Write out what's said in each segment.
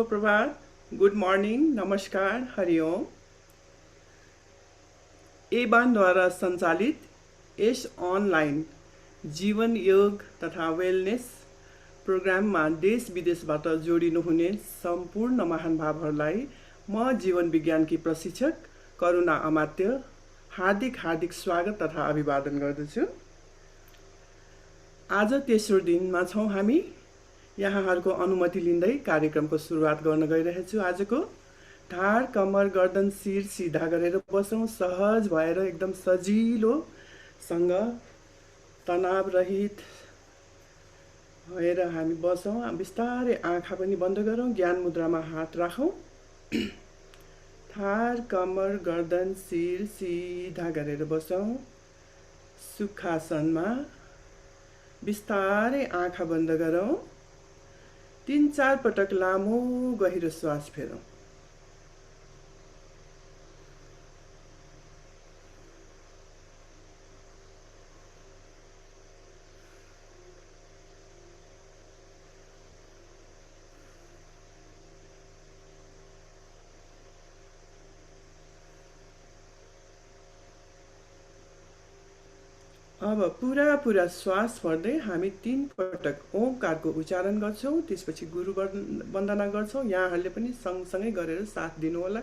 प्रभात, good morning, नमस्कार, हरिओम। एबानद्वारा सञ्चालित यस online जीवन योग तथा वेलनेस प्रोग्राममा देश विदेशबाट जोडिनुहुने सम्पूर्ण महानुभावहरूलाई म जीवन विज्ञानकी प्रशिक्षक करुणा अमात्य हार्दिक स्वागत तथा अभिवादन गर्दछु। आज तेस्रो दिनमा छौँ हामी। यहाँहरूको अनुमति लिँदै कार्यक्रमको सुरुवात गर्न गइरहेछु। आजको ढाड, कम्मर, गर्दन, शिर सिधा गरेर बसौँ। सहज भएर एकदम सजिलोसँग तनाव रहित भएर हामी बसौँ। बिस्तारै आँखा पनि बन्द गरौँ। ज्ञान मुद्रामा हात राखौँ। ढाड, कम्मर, गर्दन, शिर सिधा गरेर बसौँ। सुखासनमा बिस्तारै आँखा बन्द गरौँ। 3-4 पटक लामो गहिरो श्वास फेरौँ। अब पुरा श्वास भर्दै हामी 3 पटक ओमकारको उच्चारण गर्छौँ। त्यसपछि गुरु वन्दना गर्छौँ। यहाँहरूले पनि सँगसँगै गरेर साथ दिनुहोला।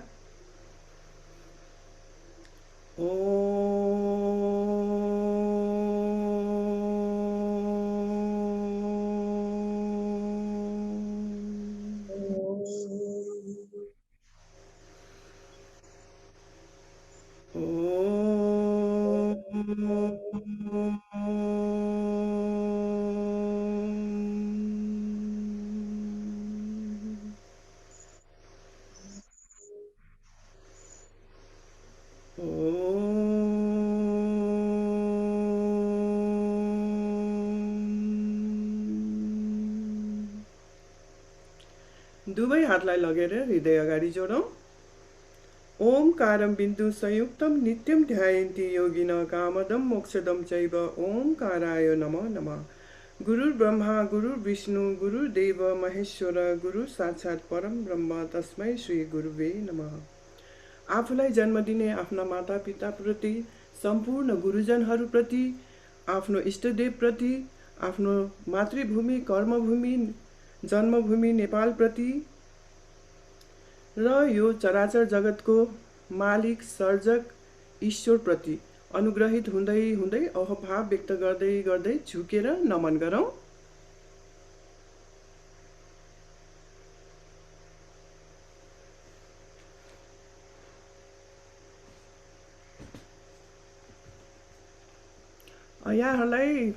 दुवै हातलाई लगेर हृदय अगाडि जोडौँ। ओमकारं बिन्दु संयुक्तं नित्यं ध्यायन्ति योगिनः कामदं मोक्षदं चैव ओमकाराय नमः नमः। गुरुर्ब्रह्मा गुरुर्विष्णु गुरुर्देव महेश्वर गुरु साक्षात् परम ब्रह्म तस्मै श्री गुरुवे नमः। आफूलाई जन्म दिने आफ्ना मातापिताप्रति, सम्पूर्ण गुरुजनहरूप्रति, आफ्नो इष्टदेवप्रति, आफ्नो मातृभूमि, कर्मभूमि, जन्मभूमि नेपालप्रति र यो चराचर जगतको मालिक सर्जक ईश्वरप्रति अनुग्रहित हुँदै हुँदै अहभाव व्यक्त गर्दै गर्दै झुकेर नमन गरौँ। यहाँहरूलाई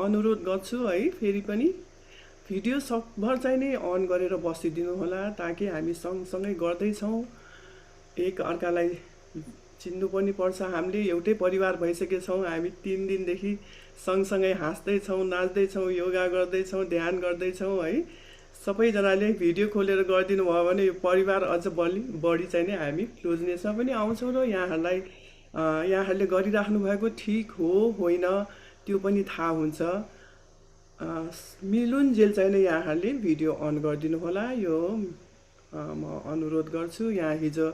अनुरोध गर्छु है, फेरि पनि भिडियो सकभर चाहिँ नै अन गरेर बसिदिनु होला, ताकि हामी सँगसँगै गर्दैछौँ। एक अर्कालाई चिन्नु पनि पर्छ। हामीले एउटै परिवार भइसकेछौँ। हामी 3 दिनदेखि सँगसँगै हाँस्दैछौँ, नाच्दैछौँ, योगा गर्दैछौँ, ध्यान गर्दैछौँ है। सबैजनाले भिडियो खोलेर गरिदिनु भयो भने यो परिवार अझ बढी चाहिँ नै हामी क्लोजनेसमा पनि आउँछौँ र यहाँहरूले गरिराख्नु भएको ठिक हो होइन त्यो पनि थाहा हुन्छ। मिलुन्जेल चाहिँ नै यहाँहरूले भिडियो अन गरिदिनु होला, यो म अनुरोध गर्छु। यहाँ हिजो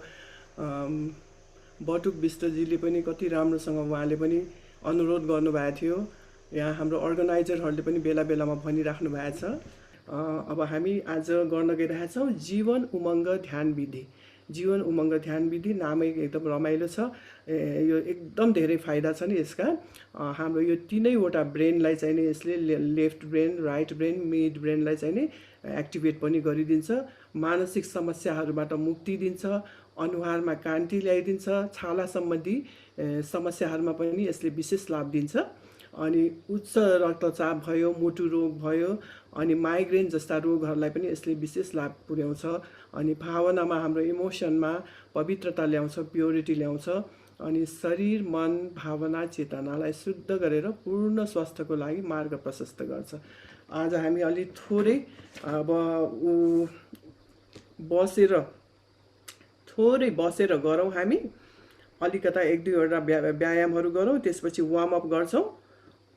बटुक विष्टजीले पनि कति राम्रोसँग उहाँले पनि अनुरोध गर्नुभएको थियो। यहाँ हाम्रो अर्गनाइजरहरूले पनि बेला बेलामा भनिराख्नु भएको छ। अब हामी आज गर्न गइरहेछौँ जीवन उमङ्ग ध्यान विधि। जीवन उमङ्ग ध्यान विधि नामै एकदम रमाइलो छ। यो एकदम धेरै फाइदा छन् यसका। हाम्रो यो 3वटा ब्रेनलाई चाहिँ नि यसले left brain, right brain, mid ब्रेनलाई चाहिँ नि एक्टिभेट पनि गरिदिन्छ। मानसिक समस्याहरूबाट मुक्ति दिन्छ। अनुहारमा कान्ति ल्याइदिन्छ। छाला सम्बन्धी समस्याहरूमा पनि यसले विशेष लाभ दिन्छ। अनि उच्च रक्तचाप भयो, मुटु रोग भयो, अनि माइग्रेन जस्ता रोगहरूलाई पनि यसले विशेष लाभ पुर्याउँछ। अनि भावनामा, हाम्रो इमोसनमा पवित्रता ल्याउँछ, प्योरिटी ल्याउँछ। अनि शरीर, मन, भावना, चेतनालाई शुद्ध गरेर पूर्ण स्वास्थ्यको लागि मार्ग प्रशस्त गर्छ। आज हामी अलि थोरै अब बसेर गरौँ। हामी अलिकता 1-2वटा व्यायामहरू गरौँ। त्यसपछि वार्मअप गर्छौँ।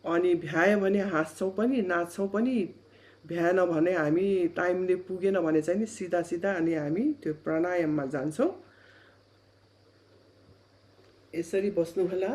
अनि भ्यायो भने हाँस्छौँ पनि, नाच्छौँ पनि, भ्याएन भने हामी टाइमले पुगेन भने चाहिँ नि सिधा सिधा अनि हामी त्यो प्राणायाममा जान्छौँ। यसरी बस्नु होला।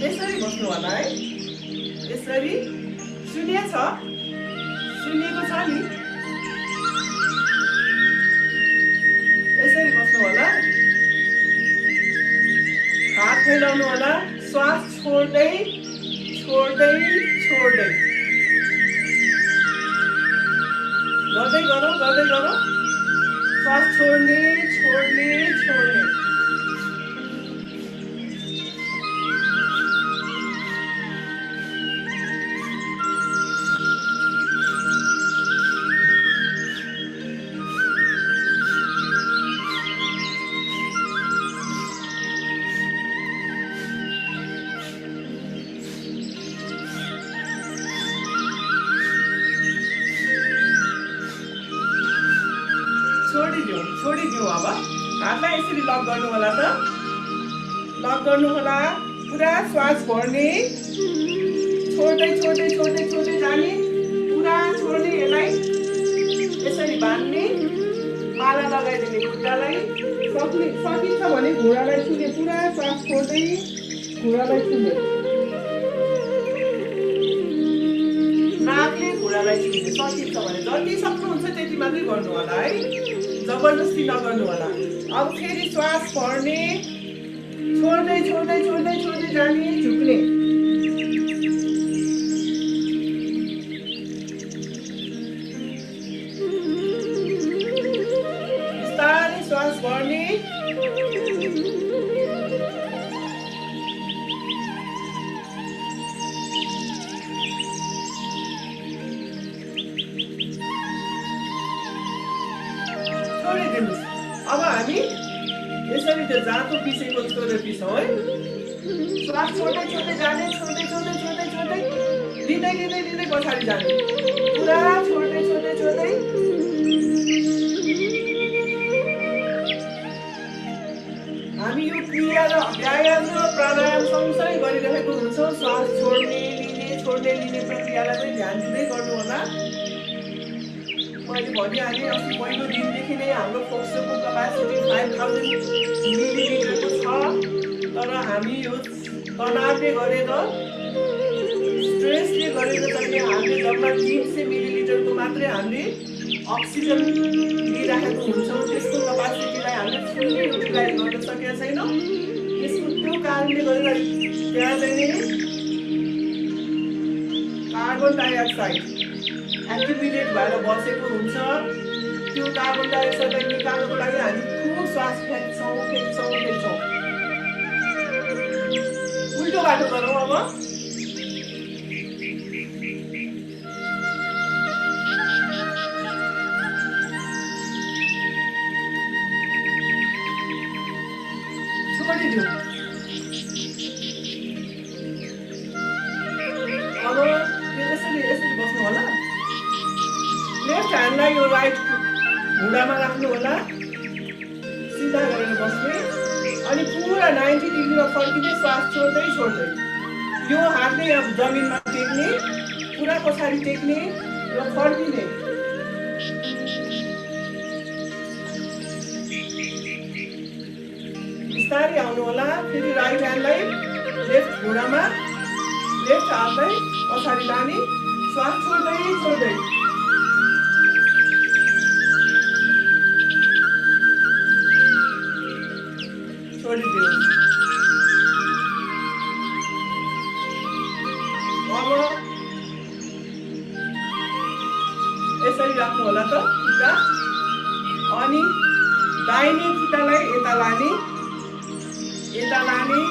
यसरी बस्नु होला है। यसरी सुनिएछ? सुनिएको छ नि? यसरी बस्नु होला। हात फैलाउनु होला। श्वास छोड्दै छोड्दै छोड्दै गर्दै गरौँ, गर्दै गरौँ। श्वास छोड्ने छोड्ने छोड्ने। छोडिदिउँ अब। हातलाई यसरी लक गर्नु होला त। लक गर्नु होला। पुरा श्वास भर्ने, छोड्दै छोड्दै छोड्दै छोड्दै जाने, पुरा छोड्ने। यसलाई यसरी बाँध्ने, माला लगाइदिने खुट्टालाई। सकिन्छ भने घुँडालाई छुने, पुरा श्वास छोड्दै घुँडालाई छुने। नाकले घुँडालाई छुने सकिन्छ भने। जति सक्नुहुन्छ त्यति मात्रै गर्नु होला है, जबरजस्ती नगर्नु होला। अब फेरि श्वास भर्ने, छोड्दै छोड्दै छोड्दै छोड्दै जाने, झुक्ने। बिस्तारै श्वास भर्ने, छोडिदिनुहोस्। अब हामी यसरी त्यो जाँतो पिसेको छोडेर पिसौँ है। श्वास छोड्दै छोड्दै जाने, छोड्दै छोड्दै छोड्दै छोड्दै लिँदै लिँदै लिँदै पछाडि जाने, पुरा छोड्दै छोड्दै छोड्दै। हामी यो क्रिया र व्यायाम र प्राणायाम सँगसँगै गरिरहेको हुन्छौँ। श्वास छोड्ने लिने छोड्ने लिने प्रक्रियालाई पनि ध्यान दिँदै गर्नु होला। मैले भनिहालेँ अस्ति पहिलो दिनदेखि नै हाम्रो फोक्सोको क्यापासिटी 5000 मिलिलिटरको छ। तर हामी यो तनावले गरेर, स्ट्रेसले गरेर चाहिँ हामीले जम्मा 300 मिलिलिटरको मात्रै हामीले अक्सिजन लिइराखेको हुन्छौँ। त्यसको क्यापासिटीलाई हामीले फुल्ली युटिलाइज गर्न सकेका छैनौँ। त्यो कारणले गर्दा त्यहाँ चाहिँ कार्बन डाइअक्साइड एक्टिभेटेड भएर बसेको हुन्छ। त्यो कार्बन डाइअक्साइडलाई निकाल्नको लागि हामी खूब श्वास फेर्छौँ फेर्छौँ फेर्छौँ। उल्टो बाटो गरौँ अब। छोडिदिउँ। अब यसरी यसरी बस्नु होला। लेफ्ट ह्यान्डलाई यो राइट घुँडामा राख्नु होला, सिधा गरेर बस्ने। अनि पुरा 90 डिग्रीमा फर्किने, श्वास छोड्दै छोड्दै। यो हातले यहाँ जमिनमा टेक्ने, पुरा पछाडि टेक्ने र फर्किने। बिस्तारै आउनु होला। फेरि राइट ह्यान्डलाई लेफ्ट घुँडामा, लेफ्ट हातलाई पछाडि लाने, श्वास छोड्दै छोड्दै। छोडिदिनुहोस्। अब यसरी राख्नु होला त। यता लाने,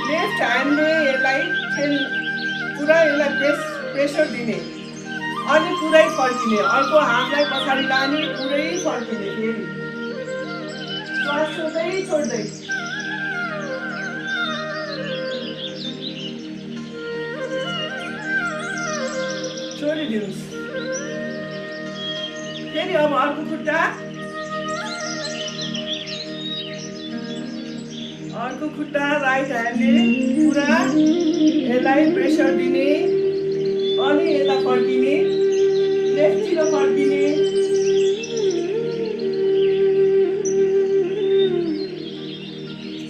लेफ्ट ह्यान्डले यसलाई पुरा यसलाई प्रेसर दिने, अनि पुरै फर्किने, अर्को हातलाई पछाडि लाने, पुरै फर्किने, फेरि श्वास छोड्दै छोड्दै छोडिदिनुहोस्। फेरि अब अर्को खुट्टा राइट ह्यान्डले पुरा यसलाई प्रेसर दिने, अनि यता फर्किने, लेफ्टतिर फर्किने,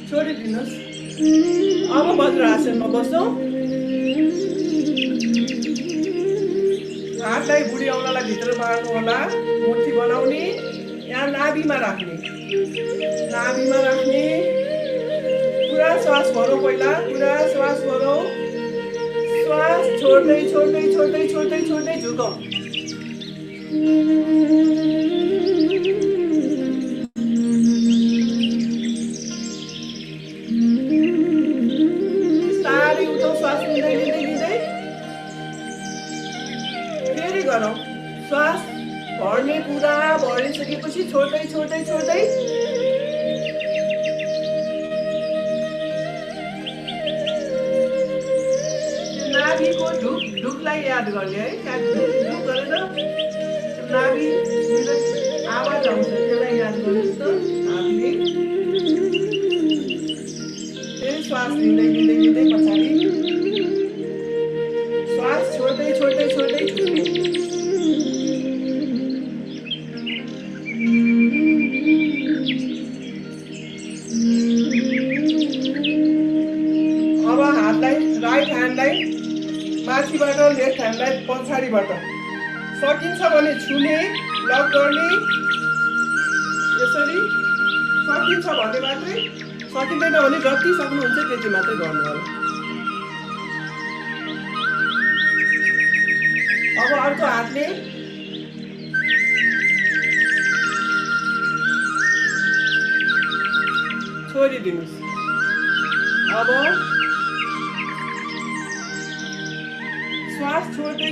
छोडिदिनुहोस्। अब वज्रासनमा बस्छौँ। हातलाई बुढी औँलालाई भित्र मार्नु होला, मुठी बनाउने, यहाँ नाभिमा राख्ने, पुरा श्वास भरौँ। पहिला पुरा श्वास भरौँ, श्वास छोड्दै छोड्दै छोड्दै छोड्दै छोड्दै झुकौँ। बिस्तारै उठौँ, श्वास लिँदै लिँदै लिँदै फेरि गरौँ। श्वास भर्ने, पुरा भरिसकेपछि छोड्दै छोड्दै छोड्दै नाभिको ढुकलाई याद गर्ने है, ढुक गरेर नाभि आवाज आउँछ, त्यसलाई याद गर्नुहोस् त हातले। फेरि श्वास लिँदै लिँदै लिँदै पछाडि श्वास छोड्दै छोड्दै छोड्दै झुक्ने। अब हातलाई राइट ह्यान्डलाई माथिबाट, लेफ्ट ह्यान्डलाई पछाडिबाट, सकिन्छ भने छुने, लक गर्ने, यसरी सकिन्छ भने मात्रै, सकिँदैन भने जति सक्नुहुन्छ त्यति मात्रै गर्नु होला। अब अर्को हातले छोडिदिनुहोस्। अब श्वास छोड्दै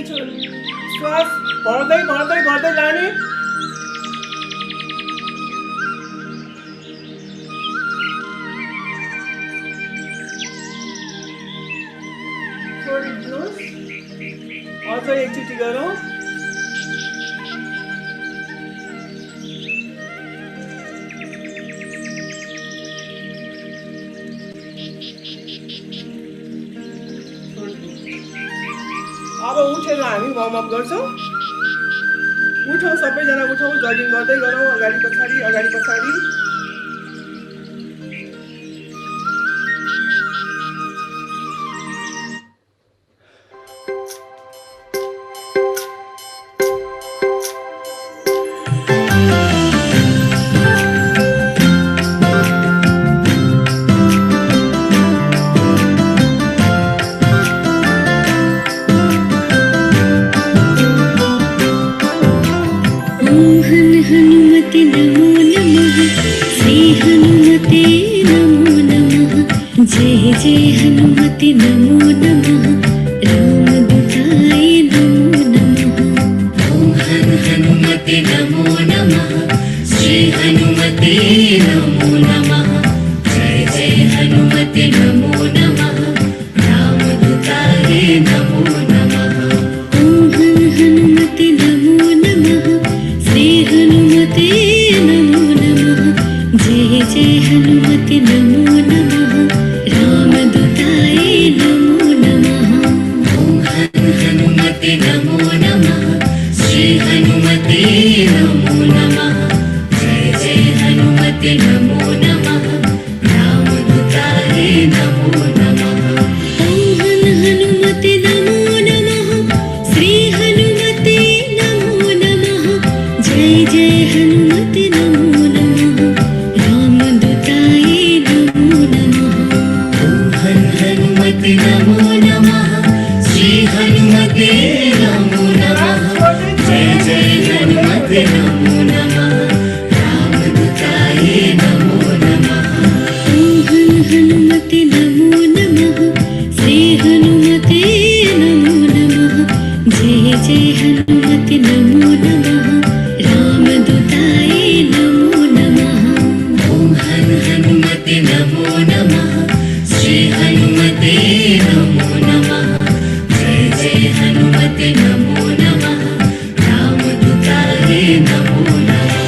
श्वास भर्दै भर्दै भर्दै लाने, छोडिदिनुहोस्। अझ एकचोटि गरौँ। अब उठेर हामी वार्मअप गर्छौँ। उठौँ, सबैजना उठौँ, जगिङ गर्दै गरौँ, अगाडि पछाडि अगाडि पछाडि। हनुमते नमो नमः, श्री हनुमते नमो नमः, जय जय हनुमते नमो नमः, रामदूताय नमो नमः। ओम हनुमते नमो नमः, श्री हनुमते नमो नमः, जय जय हनुमते नमो नमः, रामदूताय नमो नमः। ओम हनुमते नमो नमः, श्री हनुमते नमो नमः, जय जय हनुमते नमो नमः, रामदूताय नमो नमः। ओम हनुमते नमो नमः, श्री हनुमते नमो नमः, जय जय हनुमते नमो नमः, रामदूताय नमो नमः। ओम हनुमते नमो नमः, श्री हनुमते नमो नमः, जय जय हनुमते नमो नमः, रामदूताय नमो नमः। ओम हनुमते नमो नमः, श्री हनुमते नमो नमः, जय जय हनुमते नमो हनुमते नमो नमः श्री हनुमते नमो नमः जय जय हनुमते नमो नमः रामदूताय नमो नमः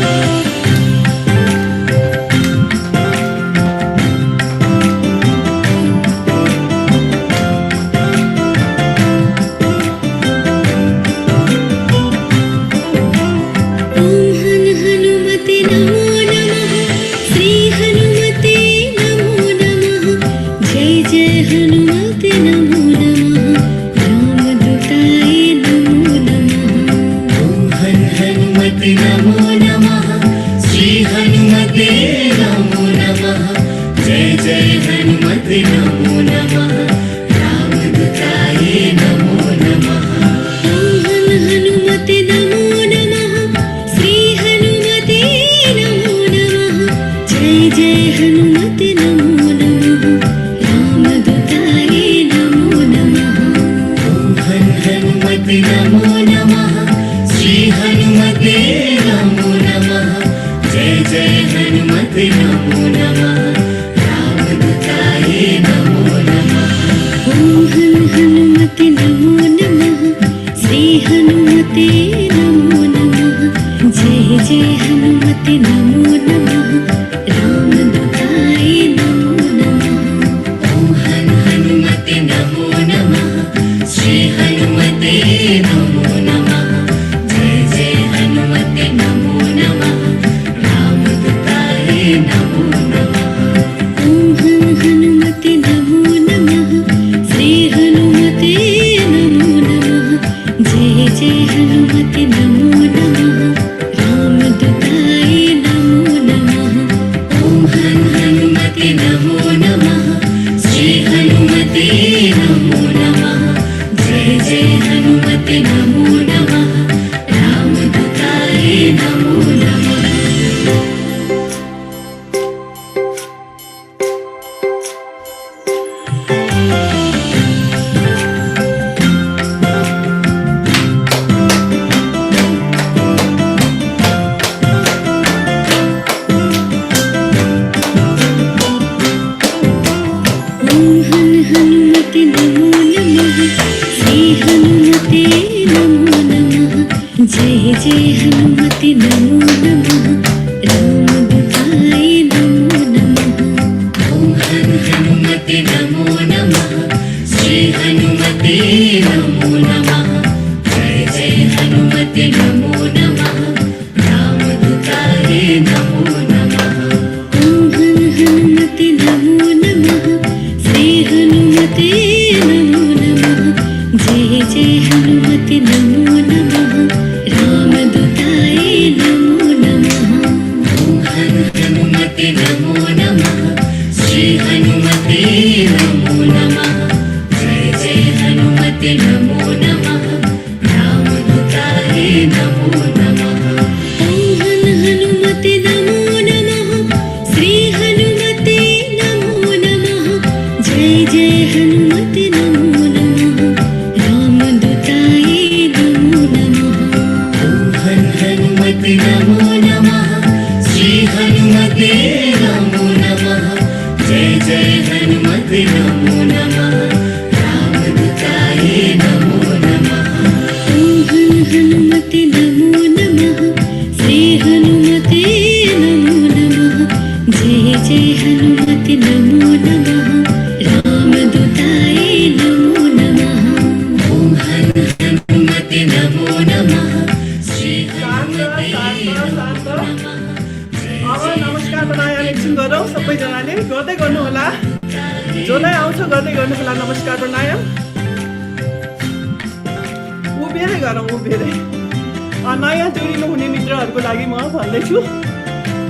नयाँ जोडिनु हुने मित्रहरूको लागि म भन्दैछु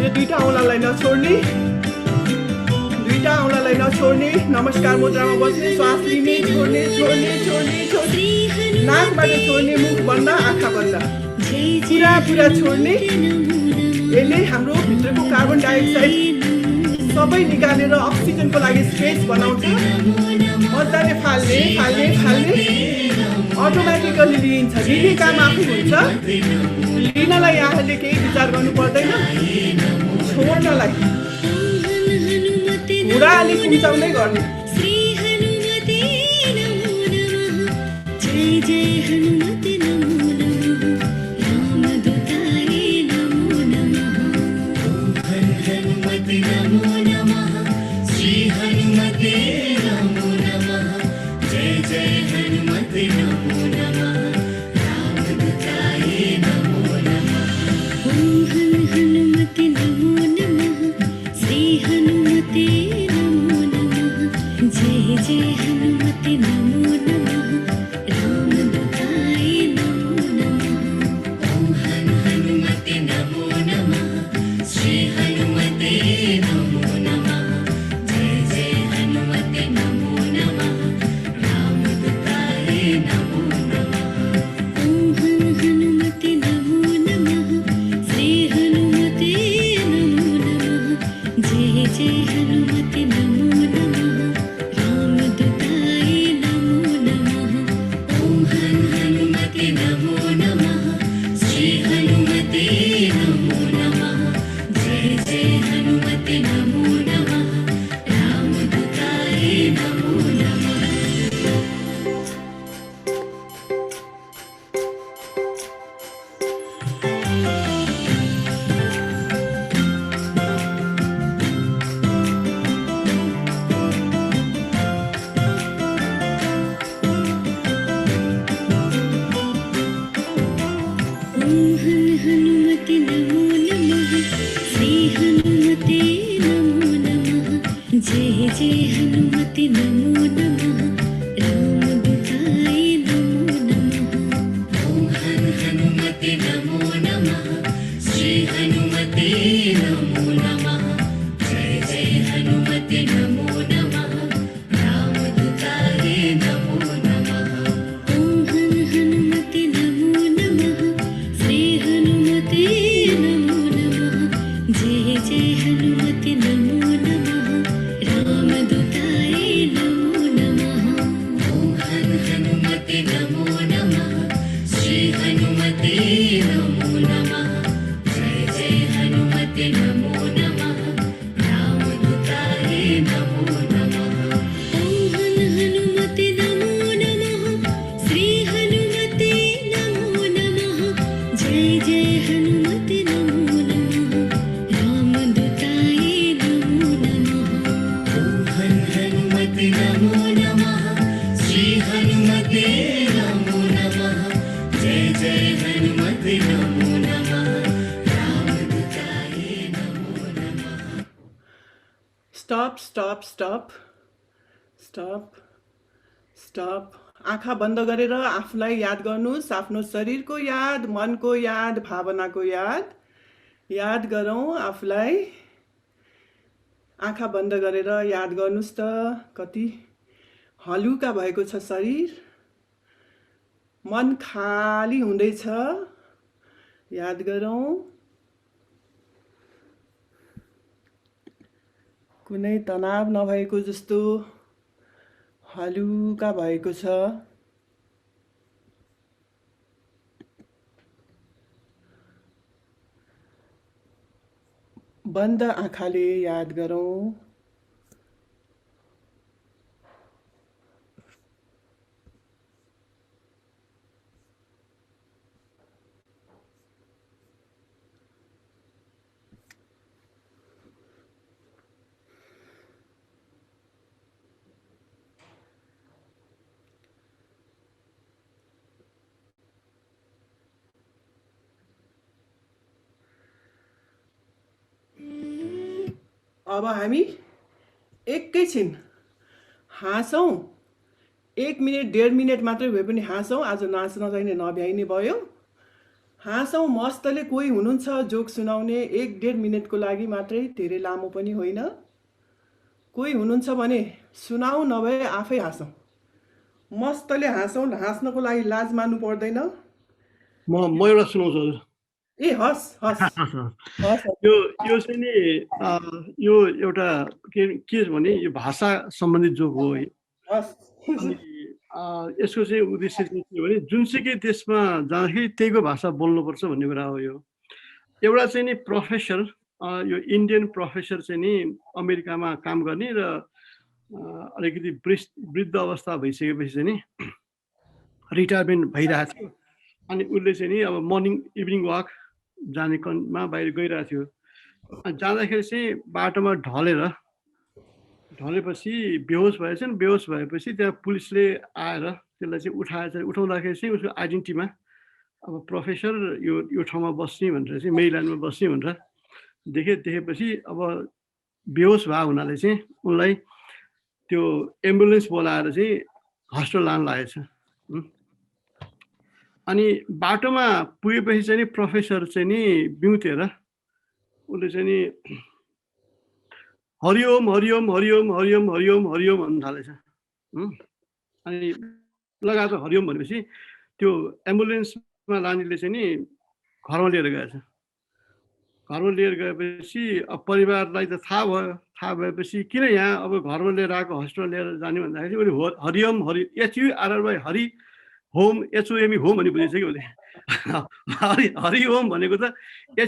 यो दुईटा औँलालाई नछोड्ने नमस्कार मुद्रामा बस्ने श्वास लिने छोड्ने छोड्ने छोड्ने छोड्ने नाकबाट छोड्ने मुख बन्द आँखा बन्द पुरा छोड्ने यसले हाम्रो भित्रको कार्बन डाइअक्साइड सबै निकालेर अक्सिजनको लागि स्पेस बनाउँछ मजाले फाल्ने अटोमेटिकली लिइन्छ लिने काम आफै हुन्छ लिनलाई यहाँले केही विचार गर्नु पर्दैन छोड्नलाई घुँडा अलि कुम्चाउँदै गर्ने। श्री हनुमते नमो नमः जय जय हनुमते नमो नमः रामदूताय नमो नमः ॐ हनुमते नमो नमः श्री हनुमते नमो नमः जय जय हनुमते नमो नमः रामदूताय नमो नमः ॐ हनुमते नमो नमः श्री हनुमते नमो नमः जय जय हनुमते नमो नमः रामदूताय नमो नमः ॐ हनुमते नमो नमः श्री हनुमते नमो नमः जय जय हनुमते नमो नमः रामदूताय नमो नमः ॐ हनुमते नमो नमः श्री हनुमते नमो नमः जय जय हनुमते नमो नमः रामदूताय नमो नमः ॐ हनुमते नमो नमः श्री हनुमते नमो नमः जय जय हनुमते नमो नमः रामदूताय नमो नमः ॐ हनुमते नमो नमः श्री हनुमते नमो नमः जय जय हनुमते नमो नमः रामदूताय नमो नमः ॐ हनुमते नमो नमः श्री हनुमते नमो नमः जय जय हनुमते नमो नमः रामदूताय नमो नमः ॐ हनुमते नमो नमः श्री हनुमते नमो नमः जय जय हनुमते नमो नमः रामदूताय नमो नमः ॐ हनुमते नमो नमः श्री हनुमते नमो नमः जय जय हनुमते नमो नमः रामदूताय नमो नमः ॐ हनुमते नमो नमः श्री हनुमते नमो नमः जय जय हनुमते नमो नमः रामदूताय नमो नमः ॐ हनुमते नमो नमः श्री हनुमते नमो नमः जय जय हनुमते नमो नमः रामदूताय नमो नमः stop stop stop stop stop. आँखा बन्द गरेर आफूलाई याद गर्नुहोस्, आफ्नो शरीरको याद, मनको याद, भावनाको याद याद गरौँ आफूलाई। आँखा बन्द गरेर याद गर्नुहोस् त कति हलुका भएको छ शरीर, मन खाली हुँदैछ। याद गरौँ। कुनै तनाव नभएको जस्तो हलुका भएको छ। बन्द आँखाले याद गरौँ। अब हामी एकैछिन हाँसौँ। 1 मिनट 1.5 मिनट मात्रै भए पनि हाँसौँ। आज नाच्न चाहिने नभ्याइने भयो। हाँसौँ मस्तले। कोही हुनुहुन्छ जोक सुनाउने 1.5 मिनटको लागि मात्रै, धेरै लामो पनि होइन। कोही हुनुहुन्छ भने सुनाऊ, नभए आफै हाँसौँ। मस्तले हाँसौँ। हाँस्नको लागि लाज मान्नु पर्दैन। म एउटा सुनाउँछु हजुर। ए हस् हस् हस्। यो चाहिँ नि यो एउटा के भने यो भाषा सम्बन्धित जोक हो है। हस्। अनि यसको चाहिँ उद्देश्य चाहिँ के हो भने जुनसुकै देशमा जाँदाखेरि त्यहीको भाषा बोल्नुपर्छ भन्ने कुरा हो। यो एउटा चाहिँ नि प्रोफेसर यो इन्डियन प्रोफेसर चाहिँ नि अमेरिकामा काम गर्ने र अलिकति वृद्ध अवस्था भइसकेपछि चाहिँ नि रिटायरमेन्ट भइरहेको थियो अनि उसले चाहिँ नि अब मर्निङ इभिनिङ वाक जाने क्रममा बाहिर गइरहेको थियो अनि जाँदाखेरि चाहिँ बाटोमा ढलेपछि बेहोस भएछन् बेहोस भएपछि त्यहाँ पुलिसले आएर त्यसलाई चाहिँ उठाउँदाखेरि चाहिँ उसको आइडेन्टिटीमा अब प्रोफेसर यो ठाउँमा बस्ने भनेर चाहिँ मेरिल्यान्डमा बस्ने भनेर देखेपछि अब बेहोस भयो हुनाले चाहिँ उनलाई त्यो एम्बुलेन्स बोलाएर चाहिँ हस्पिटल लानु लागेको छ अनि बाटोमा पुगेपछि चाहिँ नि प्रोफेसर चाहिँ नि बिउतेर उसले चाहिँ नि हरिओम हरिओम हरिओम हरिओम हरिओम हरिओम भन्नु थालेछ अनि लगातार हरिओम भनेपछि त्यो एम्बुलेन्समा लानेले चाहिँ नि घरमा लिएर गएछ घरमा लिएर गएपछि अब परिवारलाई त थाहा भएपछि किन यहाँ अब घरमा लिएर आएको हस्पिटल लिएर जाने भन्दाखेरि उसले Hariom HURRY Hari home HOME home भन्ने बुझेछ कि उसले हरि होम भनेको त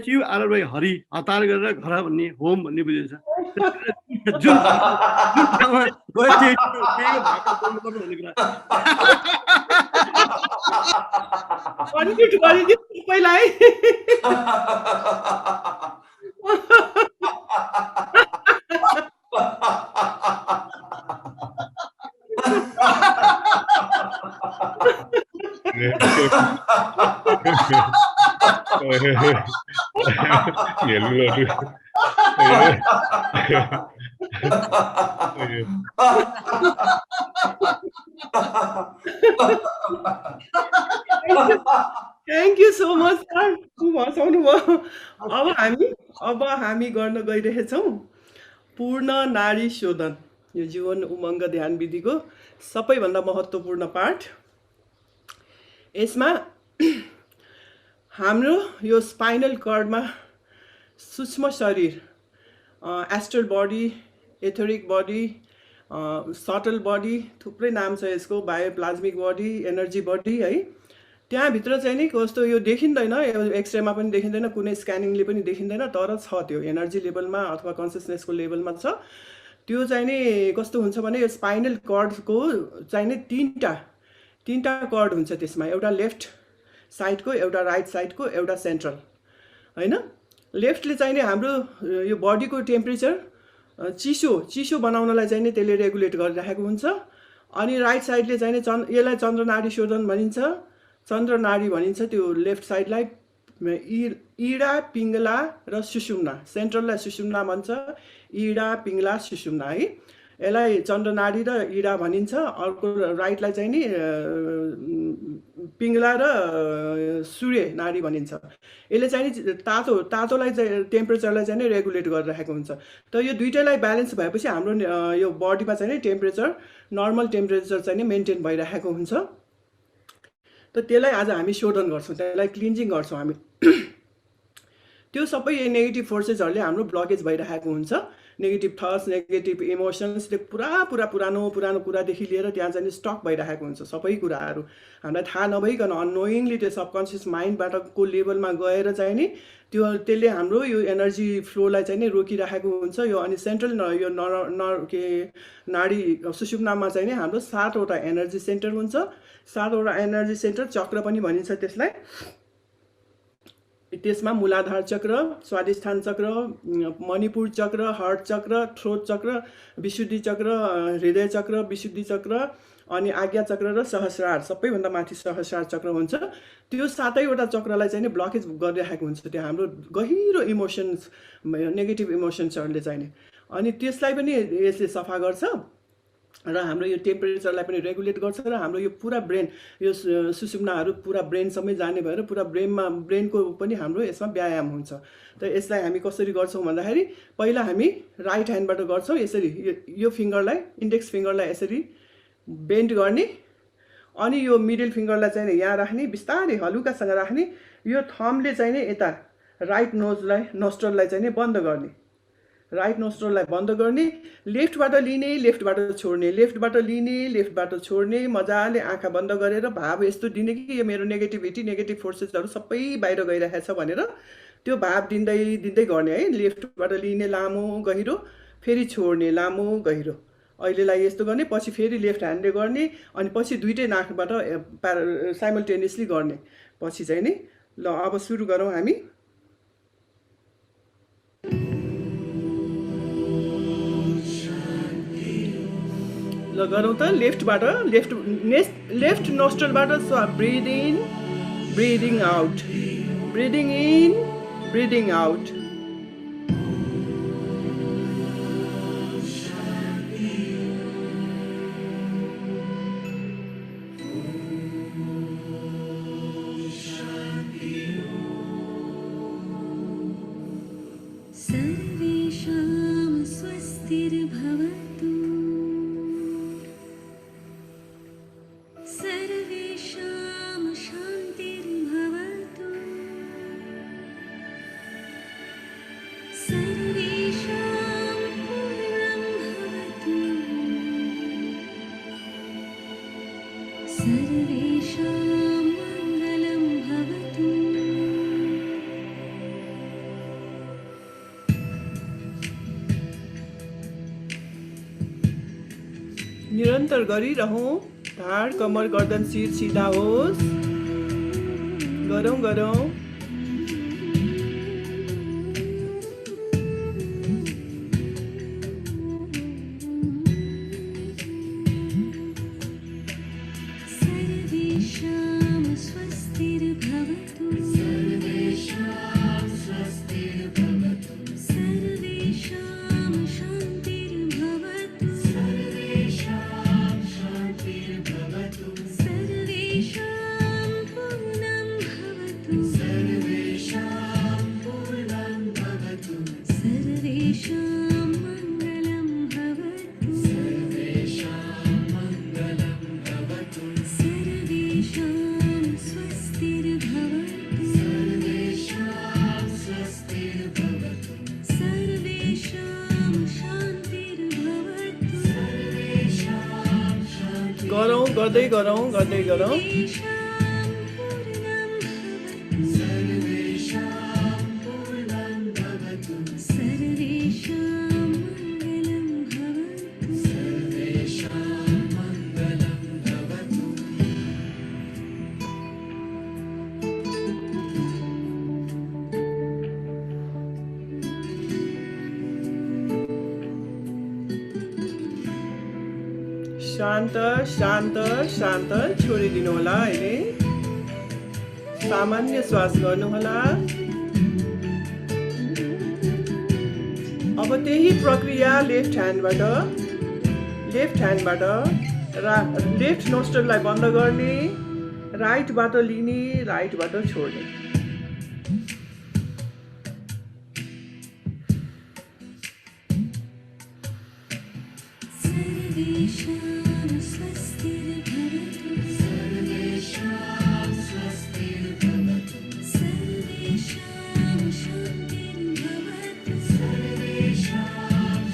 HURRY हरि हतार गरेर घर भन्ने होम भन्ने बुझेछ जुन ठाउँमा thank you so much sir हँसाउनु भयो अब हामी गर्न गइरहेछौँ पूर्ण नारी शोधन यो जीवन उमङ्ग ध्यान विधिको सबैभन्दा महत्त्वपूर्ण पाठ यसमा हाम्रो यो स्पाइनल कर्डमा सूक्ष्म शरीर astral body etheric body subtle body थुप्रै नाम छ यसको बायोप्लाज्मिक बडी एनर्जी बडी है त्यहाँभित्र चाहिँ नि कस्तो यो देखिँदैन एक्सरेमा पनि देखिँदैन कुनै स्क्यानिङले पनि देखिँदैन तर छ त्यो एनर्जी लेभलमा अथवा कन्सियसनेसको लेभलमा छ त्यो चाहिँ नि कस्तो हुन्छ भने यो स्पाइनल कर्डको चाहिँ नि तीनटा कर्ड हुन्छ त्यसमा एउटा लेफ्ट साइडको एउटा राइट साइडको एउटा सेन्ट्रल हैन लेफ्टले चाहिँ नि हाम्रो यो बडीको टेम्परेचर चिसो बनाउनलाई चाहिँ नि त्यसले रेगुलेट गरिराखेको हुन्छ अनि राइट साइडले चाहिँ नि यसलाई चन्द्रनाडी शोधन भनिन्छ चन्द्रनाडी भनिन्छ त्यो लेफ्ट साइडलाई इडा पिङ्गला र सुषुम्ना सेन्ट्रललाई सुषुम्ना भन्छ इडा पिङ्गला सुषुम्ना है यसलाई चन्द्रनाडी र इडा भनिन्छ अर्को राइटलाई चाहिँ नि पिङ्गला र सूर्य नाडी भनिन्छ यसले चाहिँ नि तातोलाई चाहिँ टेम्परेचरलाई चाहिँ नि रेगुलेट गरिरहेको हुन्छ त यो दुईटैलाई ब्यालेन्स भएपछि हाम्रो यो बडीमा चाहिँ नि टेम्परेचर नर्मल टेम्परेचर चाहिँ नि मेन्टेन भइरहेको हुन्छ त त्यसलाई आज हामी शोधन गर्छौँ त्यसलाई क्लिन्जिङ गर्छौँ हामी त्यो सबै नेगेटिभ फोर्सेसहरूले हाम्रो ब्लकेज भइरहेको हुन्छ नेगेटिभ थट्स नेगेटिभ इमोसन्स त्यो पुरानो कुरादेखि लिएर त्यहाँ चाहिँ स्टक भइरहेको हुन्छ सबै कुराहरू हामीलाई थाहा नभइकन अननोइङली त्यो सबकन्सियस माइन्डबाटको लेभलमा गएर चाहिँ नि त्यसले हाम्रो यो एनर्जी फ्लोलाई चाहिँ नि रोकिरहेको हुन्छ यो अनि सेन्ट्रल यो नाडी सुषुम्नामा चाहिँ नि हाम्रो 7वटा एनर्जी सेन्टर हुन्छ 7वटा एनर्जी सेन्टर चक्र पनि भनिन्छ त्यसलाई त्यसमा मूलाधार चक्र स्वादिष्ठान चक्र मणिपुर चक्र हार्ट चक्र थ्रोट चक्र विशुद्धि चक्र हृदय चक्र विशुद्धि चक्र अनि आज्ञा चक्र र सहस्रार सबैभन्दा माथि सहस्रार चक्र हुन्छ त्यो 7वटा चक्रलाई चाहिँ नि ब्लकेज गरिरहेको हुन्छ त्यो हाम्रो गहिरो इमोसन्स नेगेटिभ इमोसन्सहरूले चाहिँ नि अनि त्यसलाई पनि यसले सफा गर्छ र हाम्रो यो टेम्परेचरलाई पनि रेगुलेट गर्छ र हाम्रो यो पुरा ब्रेन यो सुषुम्नाहरू पुरा ब्रेनसम्मै जाने भएर पुरा ब्रेनको पनि हाम्रो यसमा व्यायाम हुन्छ त यसलाई हामी कसरी गर्छौँ भन्दाखेरि पहिला हामी राइट ह्यान्डबाट गर्छौँ यसरी यो फिङ्गरलाई इन्डेक्स फिङ्गरलाई यसरी बेन्ड गर्ने अनि यो मिडल फिङ्गरलाई चाहिँ यहाँ राख्ने बिस्तारै हलुकासँग राख्ने यो थम्बले चाहिँ नि यता राइट नोस्ट्रललाई चाहिँ नि बन्द गर्ने राइट नोस्ट्रललाई बन्द गर्ने लेफ्टबाट लिने लेफ्टबाट छोड्ने लेफ्टबाट लिने लेफ्टबाट छोड्ने मजाले आँखा बन्द गरेर भाव यस्तो दिने कि यो मेरो नेगेटिभ फोर्सेसहरू सबै बाहिर गइरहेछ भनेर त्यो भाव दिँदै दिँदै गर्ने है, लेफ्टबाट लिने लामो गहिरो, फेरि छोड्ने लामो गहिरो, अहिलेलाई यस्तो गर्ने, पछि फेरि लेफ्ट ह्यान्डले गर्ने, अनि पछि दुइटै नाकबाट साइमल्टेनियसली गर्ने पछि चाहिँ नि। ल अब सुरु गरौँ हामी। ल गरौँ त लेफ्टबाट, लेफ्ट नोस्ट्रलबाट breathe in, breathing out, breathing in, breathing out. सर्वेषां स्वस्तिर्भवतु, सर्वेषां शान्तिर्भवतु, सर्वेषां पूर्णं भवतु, सर्वेषां मङ्गलं भवतु। निरन्तर गरिरहौँ, ढाड कमर गर्दन शिर सिधा होस्। गरौँ गरौँ। सर्वेषां स्वस्तिर्भवतु, सर्वेषां स्वस्तिर्भवतु, सर्वेषां शान्तिर्भवतु, सर्वेषां शान्तिर्भवतु, सर्वेषां पूर्णं भवतु, सर्वेषां पूर्णं भवतु, सर्वेषां मङ्गलं भवतु, सर्वेषां मङ्गलं भवतु, सर्वेषां स्वस्तिर्भवतु, सर्वेषां स्वस्तिर्भवतु, सर्वेषां शान्तिर्भवतु, सर्वेषां शान्तिर्भवतु, गरौँ, गर्दै गरौँ, गर्दै गरौँ। सर्वेषां पूर्णं भवतु, सर्वेषां मङ्गलं भवतु, सर्वेषां मङ्गलं भवतु। शान्त शान्त शान्त छोडिदिनु होला। अहिले सामान्य श्वास गर्नुहोला। अब त्यही प्रक्रिया लेफ्ट ह्यान्डबाट लेफ्ट नोस्ट्रललाई बन्द गर्ने, राइटबाट लिने, राइटबाट छोड्ने। सर्वेषां स्वस्तिर्भवतु, सर्वेषां स्वस्तिर्भवतु, सर्वेषां शान्तिर्भवतु, सर्वेषां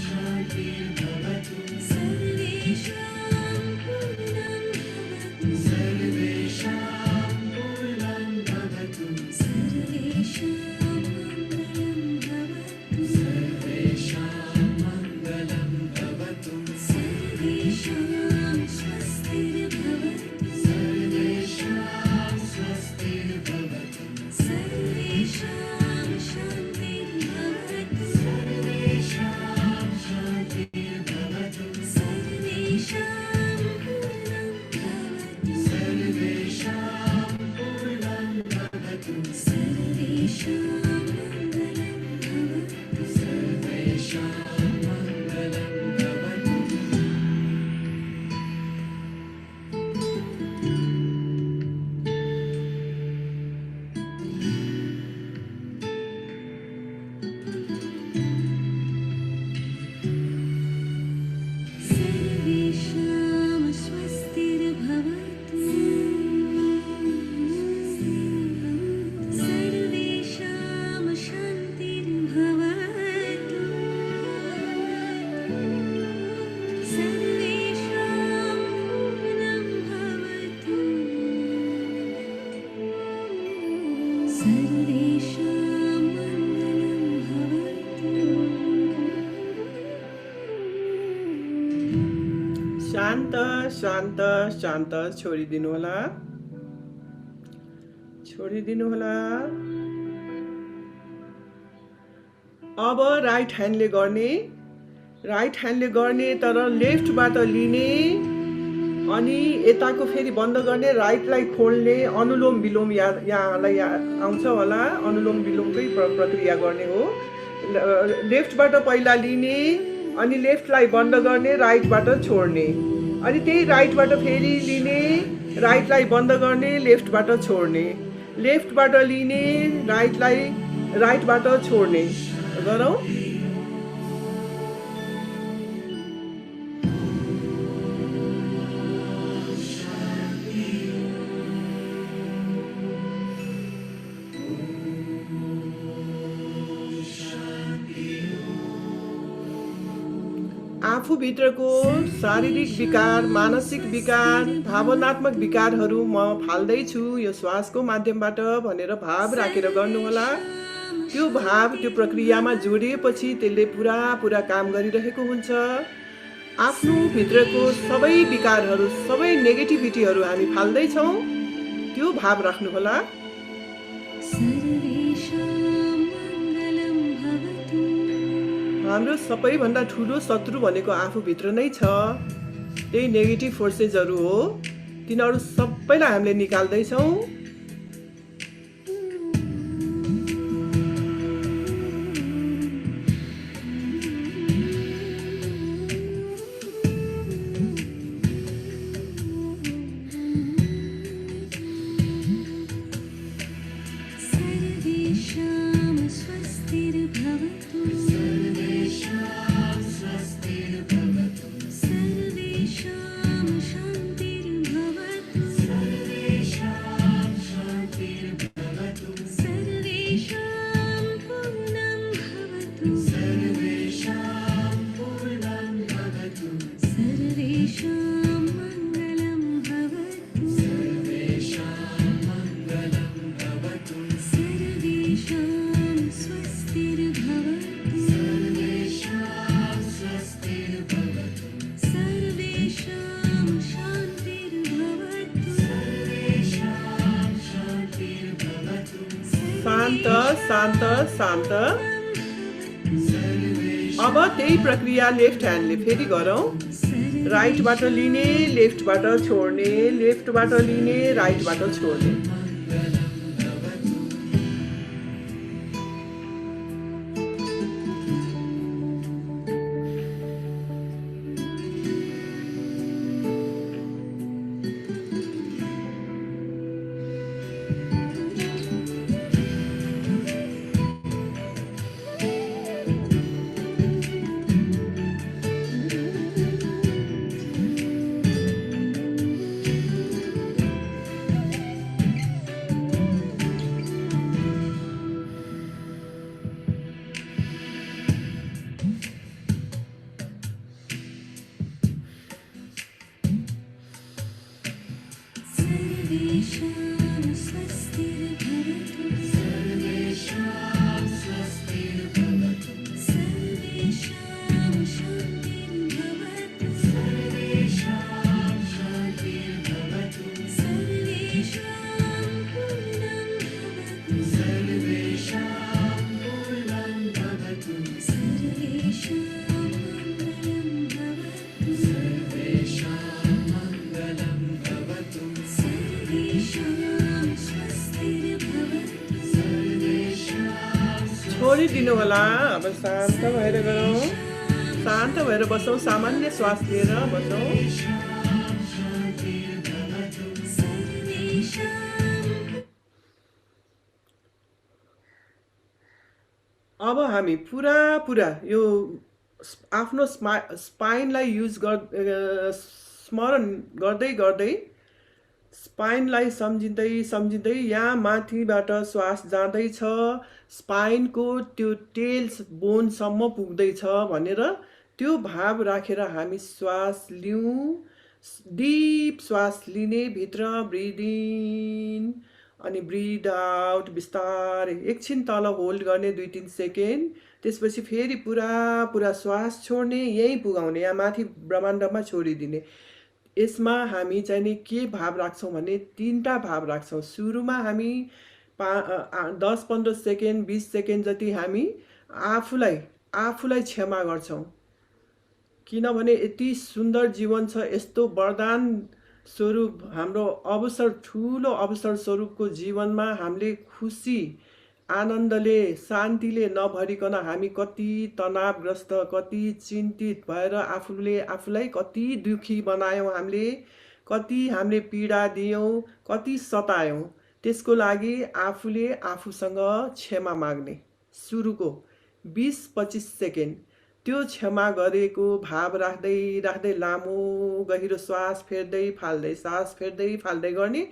शान्तिर्भवतु, सर्वेषां पूर्णं भवतु, सर्वेषां पूर्णं भवतु, सर्वेषां मङ्गलं भवतु, सर्वेषां मङ्गलं भवतु, सर्वेषां स्वस्तिर्भवतु, सर्वेषां शान्त शान्त शान्त छोडिदिनु होला अब राइट ह्यान्डले गर्ने तर लेफ्टबाट लिने अनि यताको फेरि बन्द गर्ने राइटलाई खोल्ने अनुलोम विलोम यहाँलाई आउँछ होला अनुलोम विलोमकै प्रक्रिया गर्ने हो लेफ्टबाट पहिला लिने अनि लेफ्टलाई बन्द गर्ने राइटबाट छोड्ने अनि त्यही राइटबाट फेरि लिने राइटलाई बन्द गर्ने लेफ्टबाट छोड्ने लेफ्टबाट लिने राइटबाट छोड्ने गरौँ आफूभित्रको शारीरिक विकार मानसिक विकार भावनात्मक विकारहरू म फाल्दैछु यो श्वासको माध्यमबाट भनेर भाव राखेर गर्नुहोला त्यो भाव त्यो प्रक्रियामा जोडिएपछि त्यसले पुरा काम गरिरहेको हुन्छ आफ्नो भित्रको सबै विकारहरू सबै नेगेटिभिटीहरू हामी फाल्दैछौँ त्यो भाव राख्नुहोला हाम्रो सबैभन्दा ठुलो शत्रु भनेको आफूभित्र नै छ त्यही नेगेटिभ फोर्सेसहरू हो तिनीहरू सबैलाई हामीले निकाल्दैछौँ शान्त शान्त अब त्यही प्रक्रिया लेफ्ट ह्यान्डले फेरि गरौँ राइटबाट लिने लेफ्टबाट छोड्ने लेफ्टबाट लिने राइटबाट छोड्ने छोडिदिनु होला अब शान्त भएर गरौँ शान्त भएर बसौँ सामान्य श्वास लिएर बसौँ अब हामी पुरा यो आफ्नो स्पाइनलाई युज स्मरण गर्दै स्पाइनलाई सम्झिँदै यहाँ माथिबाट श्वास जाँदैछ स्पाइनको त्यो टेल्स बोनसम्म पुग्दैछ भनेर त्यो भाव राखेर हामी श्वास लिउँ डीप श्वास लिने भित्र ब्रिथ इन अनि ब्रिथ आउट बिस्तारै एकछिन तल होल्ड गर्ने 2-3 सेकेन्ड त्यसपछि फेरि पुरा श्वास छोड्ने, यहीँ पुगाउने, यहाँ माथि ब्रह्माण्डमा छोडिदिने। यसमा हामी चाहिँ नि के भाव राख्छौँ भने 3टा भाव राख्छौँ। सुरुमा हामी 10-15 सेकेन्ड 20 सेकेन्ड जति हामी आफूलाई क्षमा गर्छौँ, किनभने यति सुन्दर जीवन छ। यस्तो वरदान स्वरूप हाम्रो ठुलो अवसर स्वरूपको जीवनमा हामीले खुसी आनन्दले शान्तिले नभरिकन हामी कति तनावग्रस्त, कति चिन्तित भएर आफूलाई कति दुखी बनायौँ, हामीले पीडा दियौँ, कति सतायौँ। त्यसको लागि आफूले आफूसँग क्षमा माग्ने। सुरुको 20-25 सेकेन्ड त्यो क्षमा गरेको भाव राख्दै लामो गहिरो श्वास फेर्दै फाल्दै गर्ने।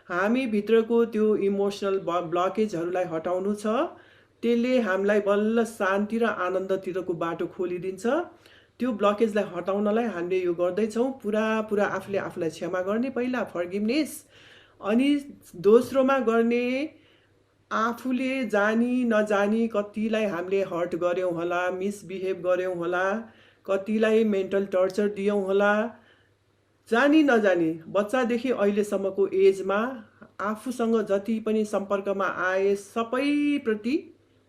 हामी भित्रको त्यो इमोसनल ब्लकेजहरूलाई हटाउनु छ। त्यसले हामीलाई बल्ल शान्ति र आनन्दतिरको बाटो खोलिदिन्छ। त्यो ब्लकेजलाई हटाउनलाई हामीले यो गर्दैछौँ। पुरा आफूले आफूलाई क्षमा गर्ने, पहिला फर्गिभनेस। अनि दोस्रोमा गर्ने, आफूले जानी नजानी कतिलाई हामीले हर्ट गऱ्यौँ होला, मिसबिहेभ गऱ्यौँ होला, कतिलाई मेन्टल टर्चर दियौँ होला, जानी नजानी बच्चादेखि अहिलेसम्मको एजमा आफूसँग जति पनि सम्पर्कमा आए सबैप्रति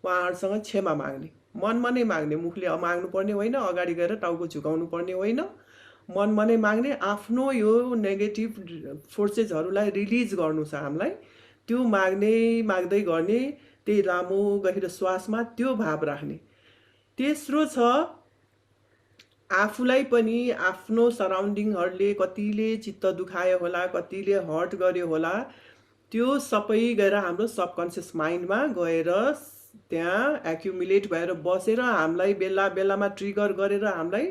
उहाँहरूसँग क्षमा माग्ने, मनमा नै माग्ने। मुखले माग्नु पर्ने होइन, अगाडि गएर टाउको झुकाउनु पर्ने होइन, मनमा नै माग्ने। आफ्नो यो नेगेटिभ फोर्सेसहरूलाई रिलिज गर्नु छ हामीलाई। त्यो माग्दै गर्ने, त्यही लामो गहिरो श्वासमा त्यो भाव राख्ने। तेस्रो छ, आफूलाई पनि आफ्नो सराउन्डिङहरूले कतिले चित्त दुखायो होला, कतिले हर्ट गर्यो होला, त्यो सबै गएर हाम्रो सबकन्सियस माइन्डमा गएर त्यहाँ एक्युमुलेट भएर बसेर हामीलाई बेलामा ट्रिगर गरेर हामीलाई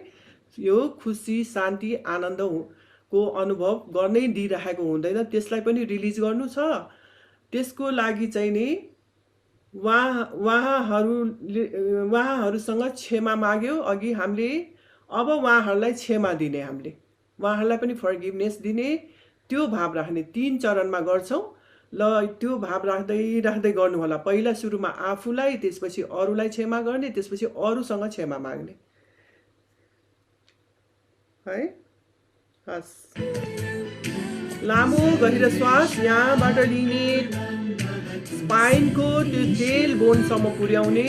यो खुसी शान्ति आनन्दको अनुभव गर्नै दिइरहेको हुँदैन। त्यसलाई पनि रिलिज गर्नु छ। त्यसको लागि चाहिँ नि उहाँहरूसँग क्षमा माग्यो अघि हामीले, अब उहाँहरूलाई क्षमा दिने, हामीले उहाँहरूलाई पनि फर्गिभनेस दिने, त्यो भाव राख्ने। 3 चरणमा गर्छौँ। ल त्यो भाव राख्दै गर्नु होला। पहिला सुरुमा आफूलाई, त्यसपछि अरूलाई क्षमा गर्ने, त्यसपछि अरूसँग क्षमा माग्ने है। हस्, लामो गहिरो श्वास यहाँबाट लिने, स्पाइनको त्यो टेल बोनसम्म पुर्याउने।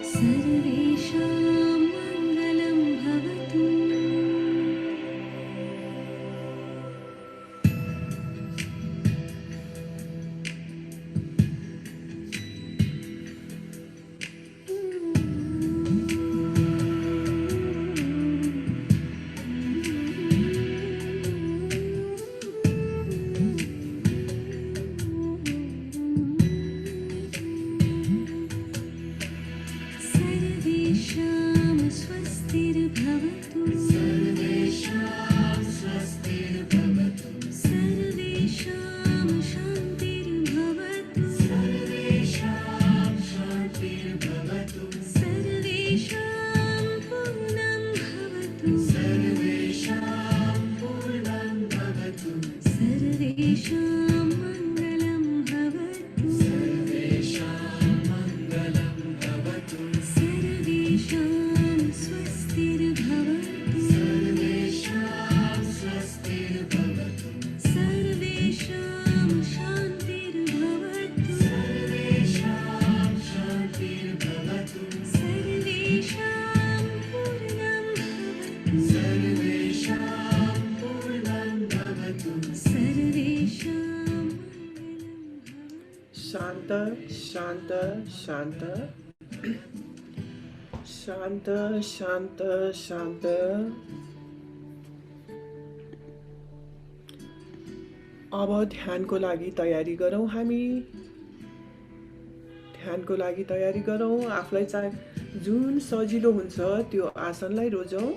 सर्वेषां मङ्गलं भवतु। सर्वेषां शान्तिर्भवतु सर्वेषां पूर्णं भवतु सर्वेषां मङ्गलं भवतु सर्वेषां स्वस्तिर्भवतु सर्वेषां शान्तिर्भवतु सर्वेषां पूर्णं भवतु सर्वेषां शान्त शान्त शान्त शान्त शान्त शान्त। अब ध्यानको लागि तयारी गरौँ। हामी ध्यानको लागि तयारी गरौँ। आफूलाई चाहिँ जुन सजिलो हुन्छ त्यो आसनलाई रोजौँ।